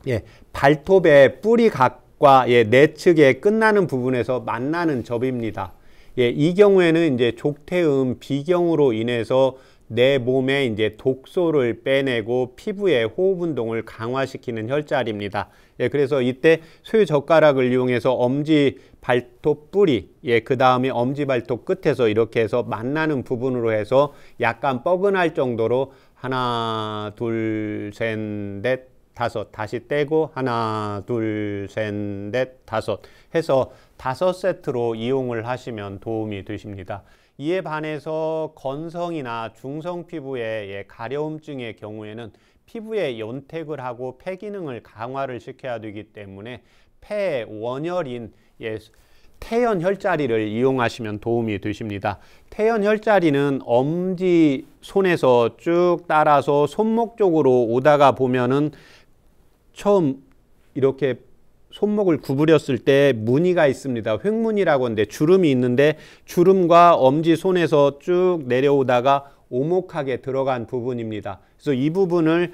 Speaker 2: 예, 발톱의 뿌리 각과 예, 내측에 끝나는 부분에서 만나는 접입니다. 예, 이 경우에는 이제 족태음 비경으로 인해서 내 몸에 이제 독소를 빼내고 피부의 호흡 운동을 강화시키는 혈자리입니다. 예, 그래서 이때 쇠젓가락을 이용해서 엄지 발톱 뿌리, 예, 그 다음에 엄지 발톱 끝에서 이렇게 해서 만나는 부분으로 해서 약간 뻐근할 정도로 하나, 둘, 셋, 넷, 다섯 다시 떼고 하나, 둘, 셋, 넷, 다섯 해서 5세트로 이용을 하시면 도움이 되십니다. 이에 반해서 건성이나 중성 피부의 예, 가려움증의 경우에는 피부에 연택을 하고 폐 기능을 강화를 시켜야 되기 때문에 폐 원혈인 예, 태연 혈자리를 이용하시면 도움이 되십니다. 태연 혈자리는 엄지 손에서 쭉 따라서 손목 쪽으로 오다가 보면은 처음 이렇게 손목을 구부렸을 때 무늬가 있습니다. 횡무늬라고 하는데 주름이 있는데 주름과 엄지 손에서 쭉 내려오다가 오목하게 들어간 부분입니다. 그래서 이 부분을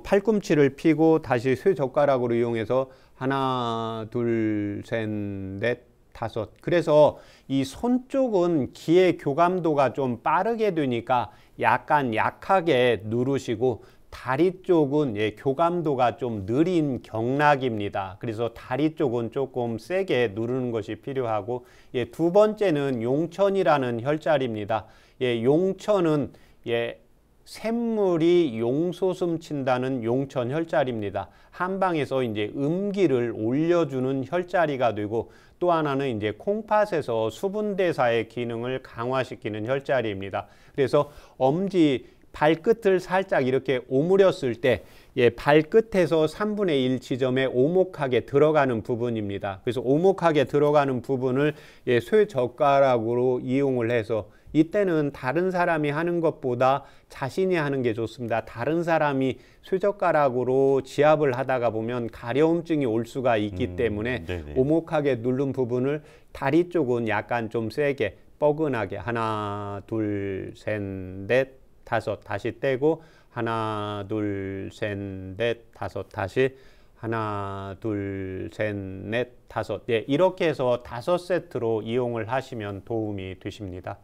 Speaker 2: 팔꿈치를 펴고 다시 쇠젓가락으로 이용해서 하나, 둘, 셋, 넷, 다섯. 그래서 이 손 쪽은 기의 교감도가 좀 빠르게 되니까 약간 약하게 누르시고 다리 쪽은 예, 교감도가 좀 느린 경락입니다. 그래서 다리 쪽은 조금 세게 누르는 것이 필요하고 예, 두 번째는 용천이라는 혈자리입니다. 예, 용천은 예, 샘물이 용솟음 친다는 용천 혈자리입니다. 한방에서 이제 음기를 올려주는 혈자리가 되고 또 하나는 이제 콩팥에서 수분대사의 기능을 강화시키는 혈자리입니다. 그래서 엄지 발끝을 살짝 이렇게 오므렸을 때 예, 발끝에서 3분의 1 지점에 오목하게 들어가는 부분입니다. 그래서 오목하게 들어가는 부분을 예, 쇠젓가락으로 이용을 해서 이때는 다른 사람이 하는 것보다 자신이 하는 게 좋습니다. 다른 사람이 쇠젓가락으로 지압을 하다가 보면 가려움증이 올 수가 있기 때문에
Speaker 1: 네네.
Speaker 2: 오목하게 누른 부분을 다리 쪽은 약간 좀 세게 뻐근하게 하나, 둘, 셋, 넷, 다섯 다시 떼고 하나, 둘, 셋, 넷, 다섯 다시 하나, 둘, 셋, 넷, 다섯. 예, 이렇게 해서 5세트로 이용을 하시면 도움이 되십니다.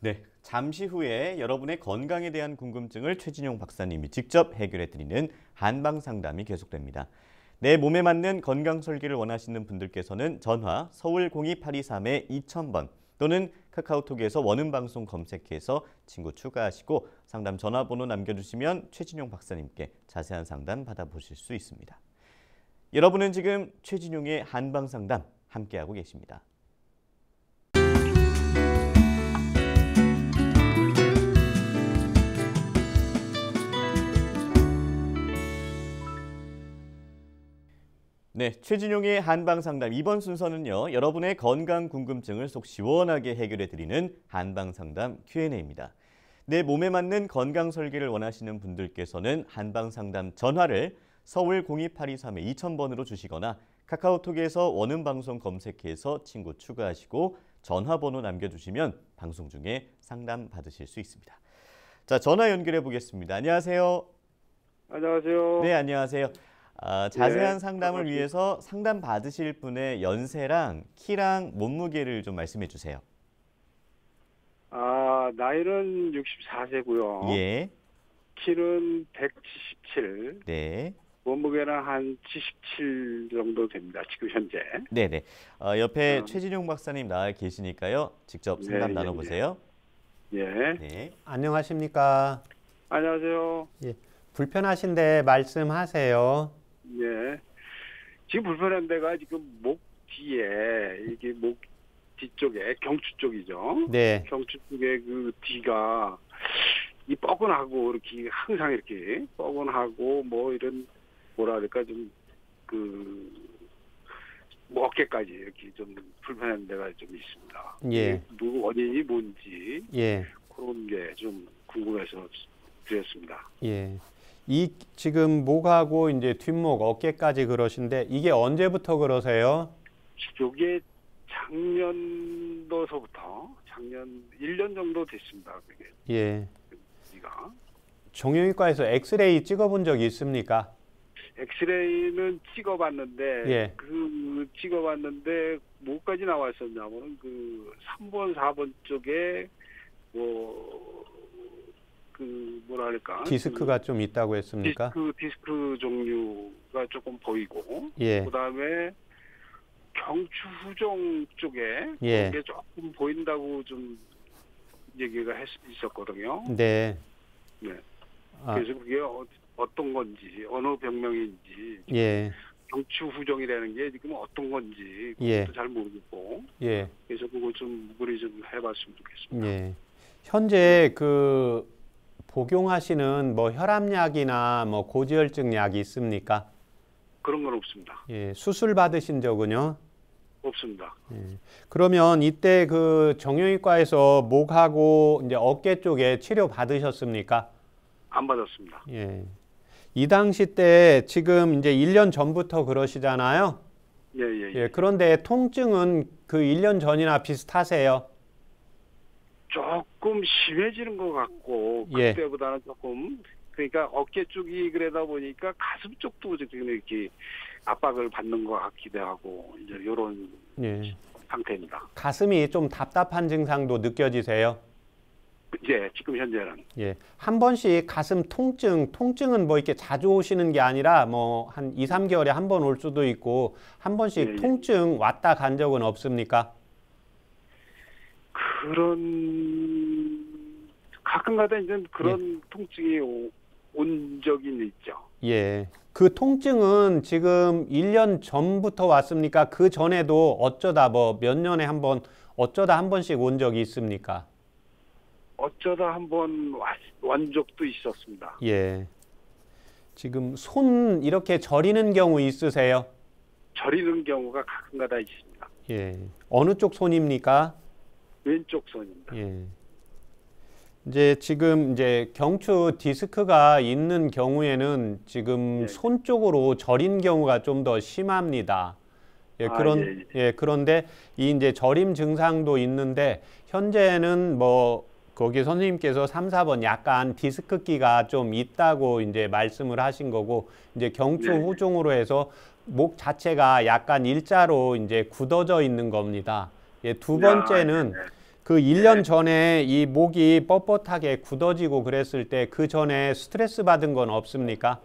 Speaker 1: 네, 잠시 후에 여러분의 건강에 대한 궁금증을 최진용 박사님이 직접 해결해 드리는 한방 상담이 계속됩니다. 내 몸에 맞는 건강 설계를 원하시는 분들께서는 전화 서울 02823-2000번 또는 카카오톡에서 원음방송 검색해서 친구 추가하시고 상담 전화번호 남겨주시면 최진용 박사님께 자세한 상담 받아보실 수 있습니다. 여러분은 지금 최진용의 한방상담 함께하고 계십니다. 네, 최진용의 한방상담 이번 순서는요. 여러분의 건강 궁금증을 속 시원하게 해결해드리는 한방상담 Q&A입니다. 내 몸에 맞는 건강 설계를 원하시는 분들께서는 한방상담 전화를 서울 02823-2000번으로 주시거나 카카오톡에서 원음방송 검색해서 친구 추가하시고 전화번호 남겨주시면 방송 중에 상담 받으실 수 있습니다. 자, 전화 연결해 보겠습니다. 안녕하세요.
Speaker 3: 안녕하세요.
Speaker 1: 네, 안녕하세요. 자세한
Speaker 3: 네,
Speaker 1: 상담을
Speaker 3: 반갑습니다.
Speaker 1: 위해서 상담 받으실 분의 연세랑 키랑 몸무게를 좀 말씀해 주세요.
Speaker 3: 나이는 64세고요.
Speaker 1: 예,
Speaker 3: 키는 177,
Speaker 1: 네,
Speaker 3: 몸무게는 한 77 정도 됩니다. 지금 현재.
Speaker 1: 네네. 옆에
Speaker 3: 음.
Speaker 1: 최진용 박사님 나와 계시니까요. 직접 상담
Speaker 3: 네,
Speaker 1: 나눠보세요.
Speaker 3: 예.
Speaker 1: 네,
Speaker 2: 안녕하십니까?
Speaker 3: 안녕하세요.
Speaker 2: 불편하신데 말씀하세요.
Speaker 3: 예. 지금 불편한 데가 지금 목 뒤에, 이게 목 뒤쪽에, 경추 쪽이죠.
Speaker 2: 네.
Speaker 3: 경추 쪽에 그 뒤가 이 뻐근하고 이렇게 항상 이렇게 뻐근하고 뭐 이런 뭐라 그럴까 좀 뭐 어깨까지 이렇게 좀 불편한 데가 좀 있습니다.
Speaker 2: 예.
Speaker 3: 뭐 원인이 뭔지
Speaker 2: 예.
Speaker 3: 그런 게 좀 궁금해서 드렸습니다.
Speaker 2: 예. 이 지금 목하고 이제 뒷목 어깨까지 그러신데 이게 언제부터 그러세요?
Speaker 3: 이게 작년도서부터 작년 1년 정도 됐습니다. 그게
Speaker 2: 예.
Speaker 3: 이가
Speaker 2: 정형외과에서 엑스레이 찍어본 적이 있습니까?
Speaker 3: 엑스레이는 찍어봤는데
Speaker 2: 예.
Speaker 3: 그 찍어봤는데 뭐까지 나왔었냐면은 그 3번 4번 쪽에 뭐라 할까
Speaker 2: 디스크가 좀 있다고 했습니까?
Speaker 3: 디스크 종류가 조금 보이고
Speaker 2: 예.
Speaker 3: 그다음에 경추 후종 쪽에
Speaker 2: 예.
Speaker 3: 그게 조금 보인다고 좀 얘기가 있었거든요.
Speaker 2: 네.
Speaker 3: 네.
Speaker 2: 아,
Speaker 3: 그래서 그게 어떤 건지 어느 병명인지
Speaker 2: 예.
Speaker 3: 경추 후종이라는 게 지금 어떤 건지
Speaker 2: 예.
Speaker 3: 그것도 잘 모르겠고
Speaker 2: 예.
Speaker 3: 그래서 그거 좀 문의 좀 해봤으면 좋겠습니다.
Speaker 2: 예. 현재 그 복용하시는 뭐 혈압약이나 뭐 고지혈증 약이 있습니까?
Speaker 3: 그런 건 없습니다.
Speaker 2: 예. 수술 받으신 적은요?
Speaker 3: 없습니다.
Speaker 2: 예. 그러면 이때 그 정형외과에서 목하고 이제 어깨 쪽에 치료 받으셨습니까?
Speaker 3: 안 받았습니다.
Speaker 2: 예. 이 당시 때 지금 이제 1년 전부터 그러시잖아요.
Speaker 3: 예.
Speaker 2: 예. 그런데 통증은 그 1년 전이나 비슷하세요?
Speaker 3: 조금 심해지는 것 같고
Speaker 2: 예.
Speaker 3: 그때보다는 조금 그러니까 어깨 쪽이 그러다 보니까 가슴 쪽도 지금 이렇게 압박을 받는 것 같기도 하고 이제 이런
Speaker 2: 예.
Speaker 3: 상태입니다.
Speaker 2: 가슴이 좀 답답한 증상도 느껴지세요?
Speaker 3: 이제 지금 현재는
Speaker 2: 예. 한 번씩 가슴 통증은 뭐 이렇게 자주 오시는 게 아니라 뭐 한 2, 3개월에 한 번 올 수도 있고 한 번씩
Speaker 3: 예.
Speaker 2: 통증 왔다 간 적은 없습니까?
Speaker 3: 그런 가끔가다 이제 그런 통증이 온 적이 있죠.
Speaker 2: 예. 그 통증은 지금 1년 전부터 왔습니까? 그 전에도 어쩌다 뭐 몇 년에 한 번, 어쩌다 한 번씩 온 적이 있습니까?
Speaker 3: 어쩌다 한번 온 적도 있었습니다.
Speaker 2: 예. 지금 손 이렇게 저리는 경우 있으세요?
Speaker 3: 저리는 경우가 가끔가다 있습니다.
Speaker 2: 예. 어느 쪽 손입니까?
Speaker 3: 왼쪽 손입니다.
Speaker 2: 예. 이제 지금 이제 경추 디스크가 있는 경우에는 지금
Speaker 3: 예.
Speaker 2: 손 쪽으로 저린 경우가 좀 더 심합니다. 예, 그런데 이 이제 저림 증상도 있는데 현재는 뭐 거기 선생님께서 3, 4번 약간 디스크기가 좀 있다고 이제 말씀을 하신 거고 이제 경추
Speaker 3: 네.
Speaker 2: 후종으로 해서 목 자체가 약간 일자로 이제 굳어져 있는 겁니다. 예, 두 번째는
Speaker 3: 네.
Speaker 2: 그 1년 전에 이 목이 뻣뻣하게 굳어지고 그랬을 때 그 전에 스트레스 받은 건 없습니까?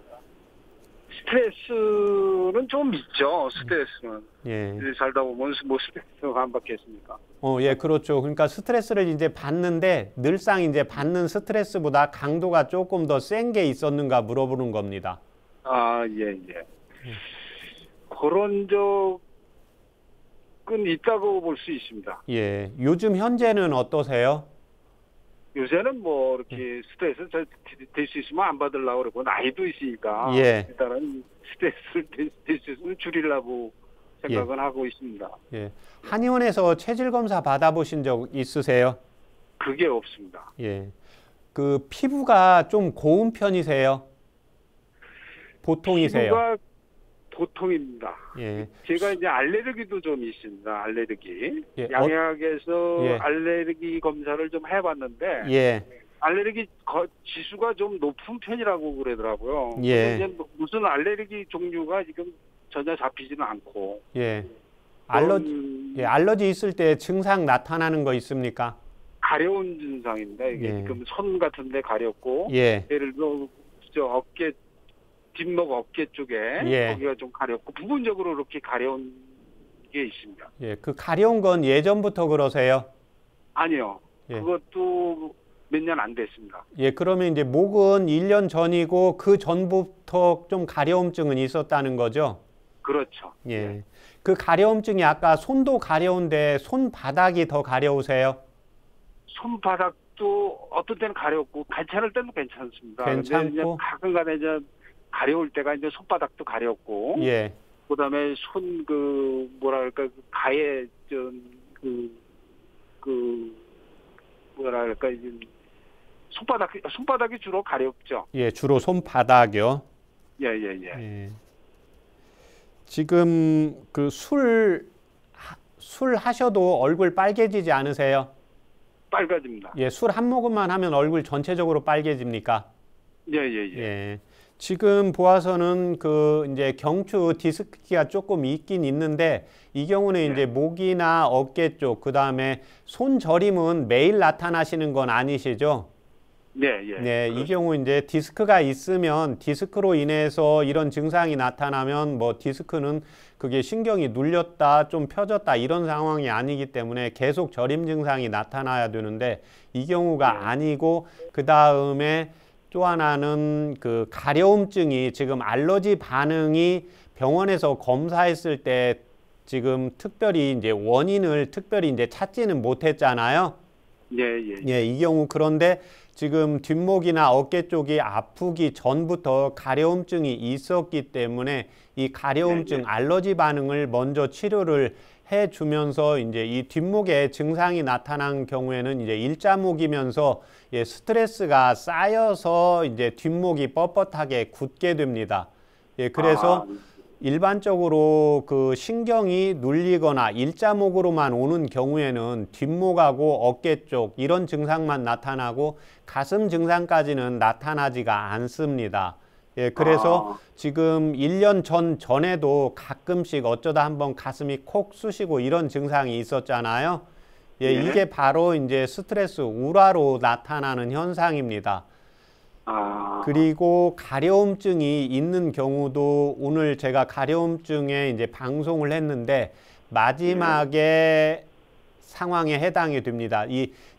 Speaker 3: 스트레스는 좀 있죠. 스트레스는.
Speaker 2: 예.
Speaker 3: 살다 보면 뭐 스트레스가 안 받겠습니까?
Speaker 2: 예, 그렇죠. 그러니까 스트레스를 이제 받는데 늘상 이제 받는 스트레스보다 강도가 조금 더 센 게 있었는가 물어보는 겁니다.
Speaker 3: 아, 예, 예. 그런 적은 있다고 볼 수 있습니다.
Speaker 2: 예. 요즘 현재는 어떠세요?
Speaker 3: 요새는 뭐 이렇게 스트레스 될 수 있으면 안 받으려고 그러고 나이도 있으니까
Speaker 2: 예.
Speaker 3: 일단은 스트레스를 될 수 있으면 줄이려고 생각은 하고 있습니다.
Speaker 2: 예. 한의원에서 체질 검사 받아보신 적 있으세요?
Speaker 3: 그게 없습니다.
Speaker 2: 예. 그 피부가 좀 고운 편이세요? 보통이세요?
Speaker 3: 피부가 보통입니다.
Speaker 2: 예.
Speaker 3: 제가 이제 알레르기도 좀 있습니다. 알레르기.
Speaker 2: 예.
Speaker 3: 양약에서
Speaker 2: 예.
Speaker 3: 알레르기 검사를 좀 해봤는데
Speaker 2: 예.
Speaker 3: 알레르기 지수가 좀 높은 편이라고 그러더라고요.
Speaker 2: 예.
Speaker 3: 근데 이제 무슨 알레르기 종류가 지금 전혀 잡히지는 않고.
Speaker 2: 예.
Speaker 3: 그런
Speaker 2: 알러지 있을 때 증상 나타나는 거 있습니까?
Speaker 3: 가려운 증상입니다. 이게
Speaker 2: 예.
Speaker 3: 지금 손 같은데 가렵고,
Speaker 2: 예.
Speaker 3: 예를 들어 저 어깨 뒷목 어깨 쪽에
Speaker 2: 예.
Speaker 3: 거기가 좀 가렵고 부분적으로 이렇게 가려운 게 있습니다.
Speaker 2: 예. 그 가려운 건 예전부터 그러세요?
Speaker 3: 아니요,
Speaker 2: 예.
Speaker 3: 그것도 몇 년 안 됐습니다.
Speaker 2: 예. 그러면 이제 목은 1년 전이고 그 전부터 좀 가려움증은 있었다는 거죠?
Speaker 3: 그렇죠.
Speaker 2: 예. 그 가려움증이 아까 손도 가려운데 손바닥이 더 가려우세요?
Speaker 3: 손바닥도 어떤 때는 가렵고 괜찮을 때는 괜찮습니다.
Speaker 2: 괜찮고?
Speaker 3: 근데 이제 가끔가다 이제 가려울 때가 이제 손바닥도 가렵고,
Speaker 2: 예.
Speaker 3: 그다음에 손 뭐랄까 가에 뭐랄까 이제 손바닥이 주로 가렵죠.
Speaker 2: 예. 주로 손바닥이요.
Speaker 3: 예예예.
Speaker 2: 예. 지금 그 술 하셔도 얼굴 빨개지지 않으세요?
Speaker 3: 빨개집니다.
Speaker 2: 예, 술 한 모금만 하면 얼굴 전체적으로 빨개집니까?
Speaker 3: 예예예.
Speaker 2: 예. 지금 보아서는 그 이제 경추 디스크가 조금 있긴 있는데 이 경우는 이제 목이나 어깨 쪽, 그 다음에 손 저림은 매일 나타나시는 건 아니시죠?
Speaker 3: 네, 예.
Speaker 2: 네, 이 경우 이제 디스크가 있으면 디스크로 인해서 이런 증상이 나타나면 뭐 디스크는 그게 신경이 눌렸다, 좀 펴졌다 이런 상황이 아니기 때문에 계속 저림 증상이 나타나야 되는데 이 경우가 아니고 그 다음에 또 하나는 그 가려움증이 지금 알러지 반응이 병원에서 검사했을 때 지금 특별히 이제 원인을 특별히 이제 찾지는 못했잖아요.
Speaker 3: 예.
Speaker 2: 예, 이 경우 그런데 지금 뒷목이나 어깨 쪽이 아프기 전부터 가려움증이 있었기 때문에 이 가려움증 알러지 반응을 먼저 치료를 해주면서 이제 이 뒷목에 증상이 나타난 경우에는 이제 일자목이면서 예, 스트레스가 쌓여서 이제 뒷목이 뻣뻣하게 굳게 됩니다. 예, 그래서 일반적으로 그 신경이 눌리거나 일자목으로만 오는 경우에는 뒷목하고 어깨 쪽 이런 증상만 나타나고 가슴 증상까지는 나타나지가 않습니다. 예, 그래서 지금 1년 전에도 가끔씩 어쩌다 한번 가슴이 콕 쑤시고 이런 증상이 있었잖아요. 예, 이게 바로 이제 스트레스 우라로 나타나는 현상입니다. 그리고 가려움증이 있는 경우도 오늘 제가 가려움증에 이제 방송을 했는데 마지막에 상황에 해당이 됩니다.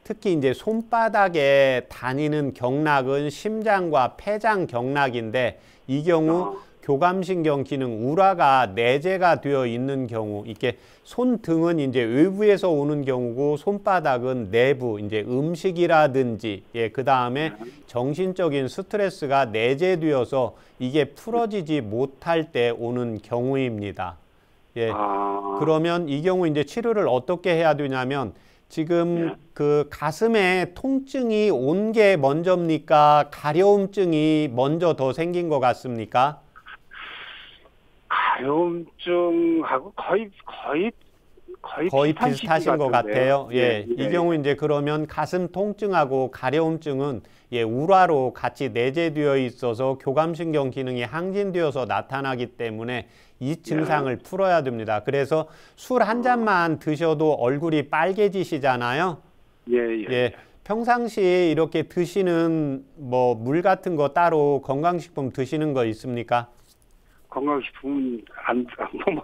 Speaker 2: 특히 이제 손바닥에 다니는 경락은 심장과 폐장 경락인데 이 경우 교감신경 기능 우라가 내재가 되어 있는 경우 이게 손등은 이제 외부에서 오는 경우고 손바닥은 내부 이제 음식이라든지 그 다음에 정신적인 스트레스가 내재되어서 이게 풀어지지 못할 때 오는 경우입니다. 예. 그러면 이 경우 이제 치료를 어떻게 해야 되냐면 지금 그 가슴에 통증이 온 게 먼저입니까? 가려움증이 먼저 더 생긴 것 같습니까?
Speaker 3: 가려움증하고 거의
Speaker 2: 비슷하신 것 같아요. 예. 이 경우 이제 그러면 가슴 통증하고 가려움증은 우라로 같이 내재되어 있어서 교감신경 기능이 항진되어서 나타나기 때문에 이 증상을 풀어야 됩니다. 그래서 술 한 잔만 드셔도 얼굴이 빨개지시잖아요. 예. 평상시에 이렇게 드시는 뭐 물 같은 거 따로 건강식품 드시는 거 있습니까?
Speaker 3: 건강식품은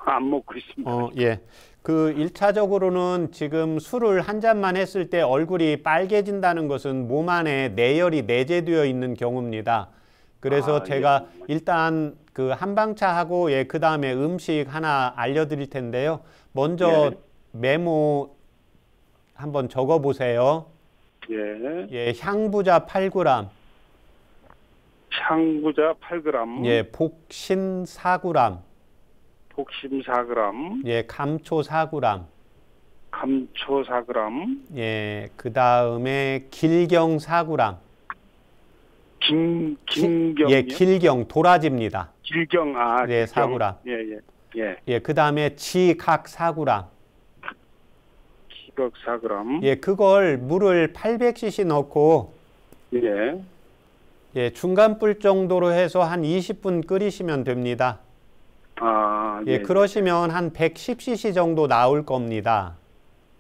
Speaker 3: 안 먹고 있습니다.
Speaker 2: 예. 그 1차적으로는 지금 술을 한 잔만 했을 때 얼굴이 빨개진다는 것은 몸 안에 내열이 내재되어 있는 경우입니다. 그래서 제가 일단 그 한방차하고 그 다음에 음식 하나 알려드릴 텐데요. 먼저 메모 한번 적어보세요. 향부자 8g.
Speaker 3: 향부자 8g.
Speaker 2: 복신 4g.
Speaker 3: 복심 4g.
Speaker 2: 감초 4g.
Speaker 3: 감초 4g.
Speaker 2: 그 다음에 길경 4g.
Speaker 3: 김경이요?
Speaker 2: 길경 도라지입니다.
Speaker 3: 길경
Speaker 2: 4g. 그 다음에 지각 4g.
Speaker 3: 지각 4g.
Speaker 2: 그걸 물을 800cc 넣고 중간 불 정도로 해서 한 20분 끓이시면 됩니다. 그러시면 한 110cc 정도 나올 겁니다.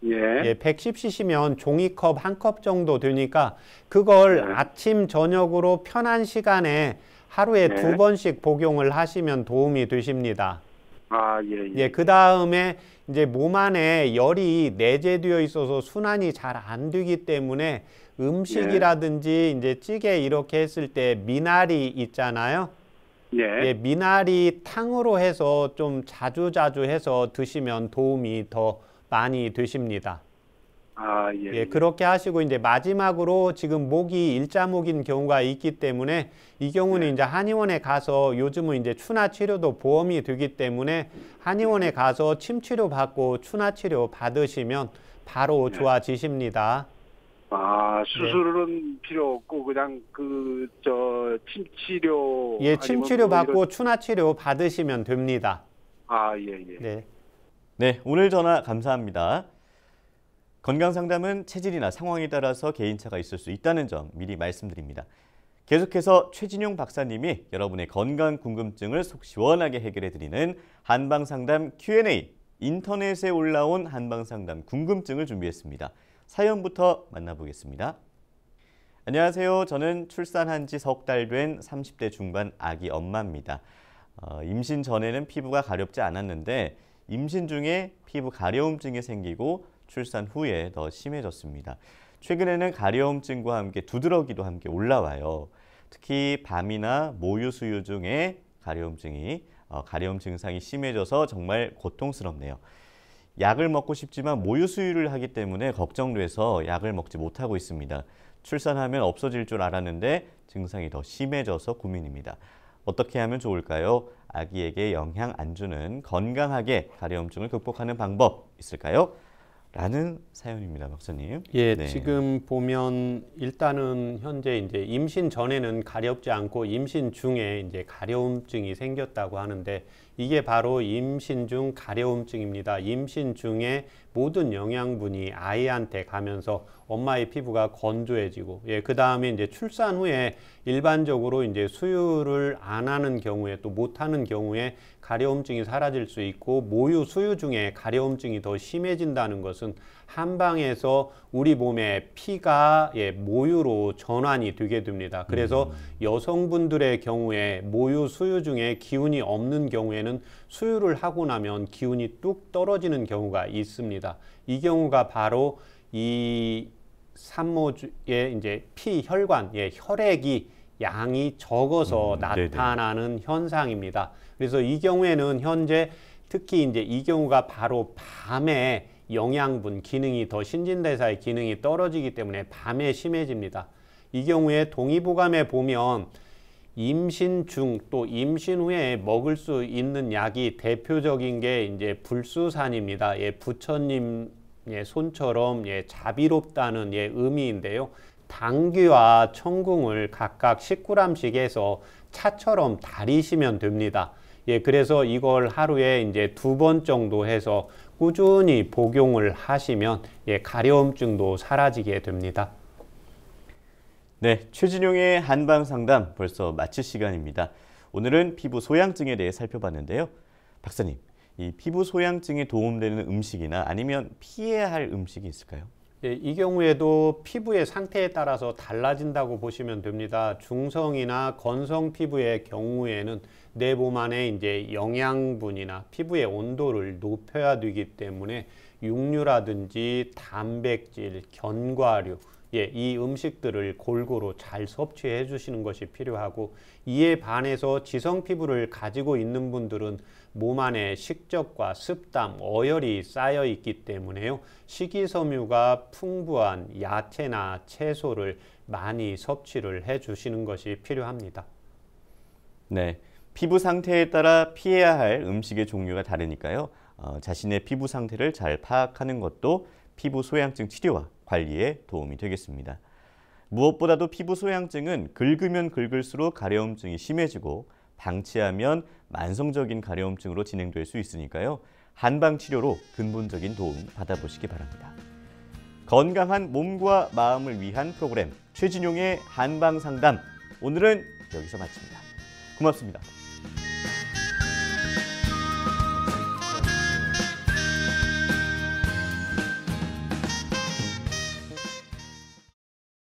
Speaker 2: 110cc면 종이컵 한 컵 정도 되니까 그걸 아침 저녁으로 편한 시간에 하루에 2번씩 복용을 하시면 도움이 되십니다. 그 다음에 이제 몸 안에 열이 내재되어 있어서 순환이 잘 안 되기 때문에 음식이라든지 이제 찌개 이렇게 했을 때 미나리 있잖아요. 미나리 탕으로 해서 좀 자주 해서 드시면 도움이 더 많이 되십니다. 그렇게 하시고 이제 마지막으로 지금 목이 일자목인 경우가 있기 때문에 이 경우는 이제 한의원에 가서 요즘은 이제 추나 치료도 보험이 되기 때문에 한의원에 가서 침 치료 받고 추나 치료 받으시면 바로 좋아지십니다.
Speaker 3: 수술은 필요 없고 그냥 침 치료.
Speaker 2: 침 치료 받고 추나 치료 받으시면 됩니다.
Speaker 1: 네, 오늘 전화 감사합니다. 건강상담은 체질이나 상황에 따라서 개인차가 있을 수 있다는 점 미리 말씀드립니다. 계속해서 최진용 박사님이 여러분의 건강 궁금증을 속 시원하게 해결해드리는 한방상담 Q&A, 인터넷에 올라온 한방상담 궁금증을 준비했습니다. 사연부터 만나보겠습니다. 안녕하세요. 저는 출산한 지 석 달 된 30대 중반 아기 엄마입니다. 임신 전에는 피부가 가렵지 않았는데 임신 중에 피부 가려움증이 생기고 출산 후에 더 심해졌습니다. 최근에는 가려움증과 함께 두드러기도 함께 올라와요. 특히 밤이나 모유 수유 중에 가려움 증상이 심해져서 정말 고통스럽네요. 약을 먹고 싶지만 모유 수유를 하기 때문에 걱정돼서 약을 먹지 못하고 있습니다. 출산하면 없어질 줄 알았는데 증상이 더 심해져서 고민입니다. 어떻게 하면 좋을까요? 아기에게 영향 안 주는 건강하게 가려움증을 극복하는 방법 있을까요? 라는 사연입니다, 박사님.
Speaker 2: 지금 보면 일단은 현재 이제 임신 전에는 가렵지 않고 임신 중에 이제 가려움증이 생겼다고 하는데 이게 바로 임신 중 가려움증입니다. 임신 중에 모든 영양분이 아이한테 가면서 엄마의 피부가 건조해지고 그 다음에 이제 출산 후에 일반적으로 이제 수유를 안 하는 경우에 또 못 하는 경우에 가려움증이 사라질 수 있고 모유 수유 중에 가려움증이 더 심해진다는 것은 한방에서 우리 몸의 피가 모유로 전환이 되게 됩니다. 그래서 여성분들의 경우에 모유 수유 중에 기운이 없는 경우에는 수유를 하고 나면 기운이 뚝 떨어지는 경우가 있습니다. 이 경우가 바로 이 산모의 이제 혈관, 혈액이 양이 적어서 나타나는 현상입니다. 그래서 이 경우에는 현재 특히 이제 이 경우가 바로 밤에 영양분 기능이 더 신진대사의 기능이 떨어지기 때문에 밤에 심해집니다. 이 경우에 동의보감에 보면 임신 중 또 임신 후에 먹을 수 있는 약이 대표적인 게 이제 불수산입니다. 부처님 손처럼 자비롭다는 의미인데요. 당귀와 청궁을 각각 10g씩 해서 차처럼 달이시면 됩니다. 그래서 이걸 하루에 이제 2번 정도 해서 꾸준히 복용을 하시면 가려움증도 사라지게 됩니다.
Speaker 1: 네, 최진용의 한방상담 벌써 마칠 시간입니다. 오늘은 피부 소양증에 대해 살펴봤는데요. 박사님, 이 피부 소양증에 도움되는 음식이나 아니면 피해야 할 음식이 있을까요?
Speaker 2: 예, 이 경우에도 피부의 상태에 따라서 달라진다고 보시면 됩니다. 중성이나 건성 피부의 경우에는 내 몸 안에 이제 영양분이나 피부의 온도를 높여야 되기 때문에 육류라든지 단백질, 견과류, 이 음식들을 골고루 잘 섭취해 주시는 것이 필요하고, 이에 반해서 지성 피부를 가지고 있는 분들은 몸 안에 식적과 습담, 어혈이 쌓여 있기 때문에요. 식이섬유가 풍부한 야채나 채소를 많이 섭취를 해 주시는 것이 필요합니다.
Speaker 1: 네, 피부 상태에 따라 피해야 할 음식의 종류가 다르니까요. 자신의 피부 상태를 잘 파악하는 것도 피부 소양증 치료와 관리에 도움이 되겠습니다. 무엇보다도 피부 소양증은 긁으면 긁을수록 가려움증이 심해지고 방치하면 만성적인 가려움증으로 진행될 수 있으니까요. 한방 치료로 근본적인 도움 받아보시기 바랍니다. 건강한 몸과 마음을 위한 프로그램 최진용의 한방 상담, 오늘은 여기서 마칩니다. 고맙습니다.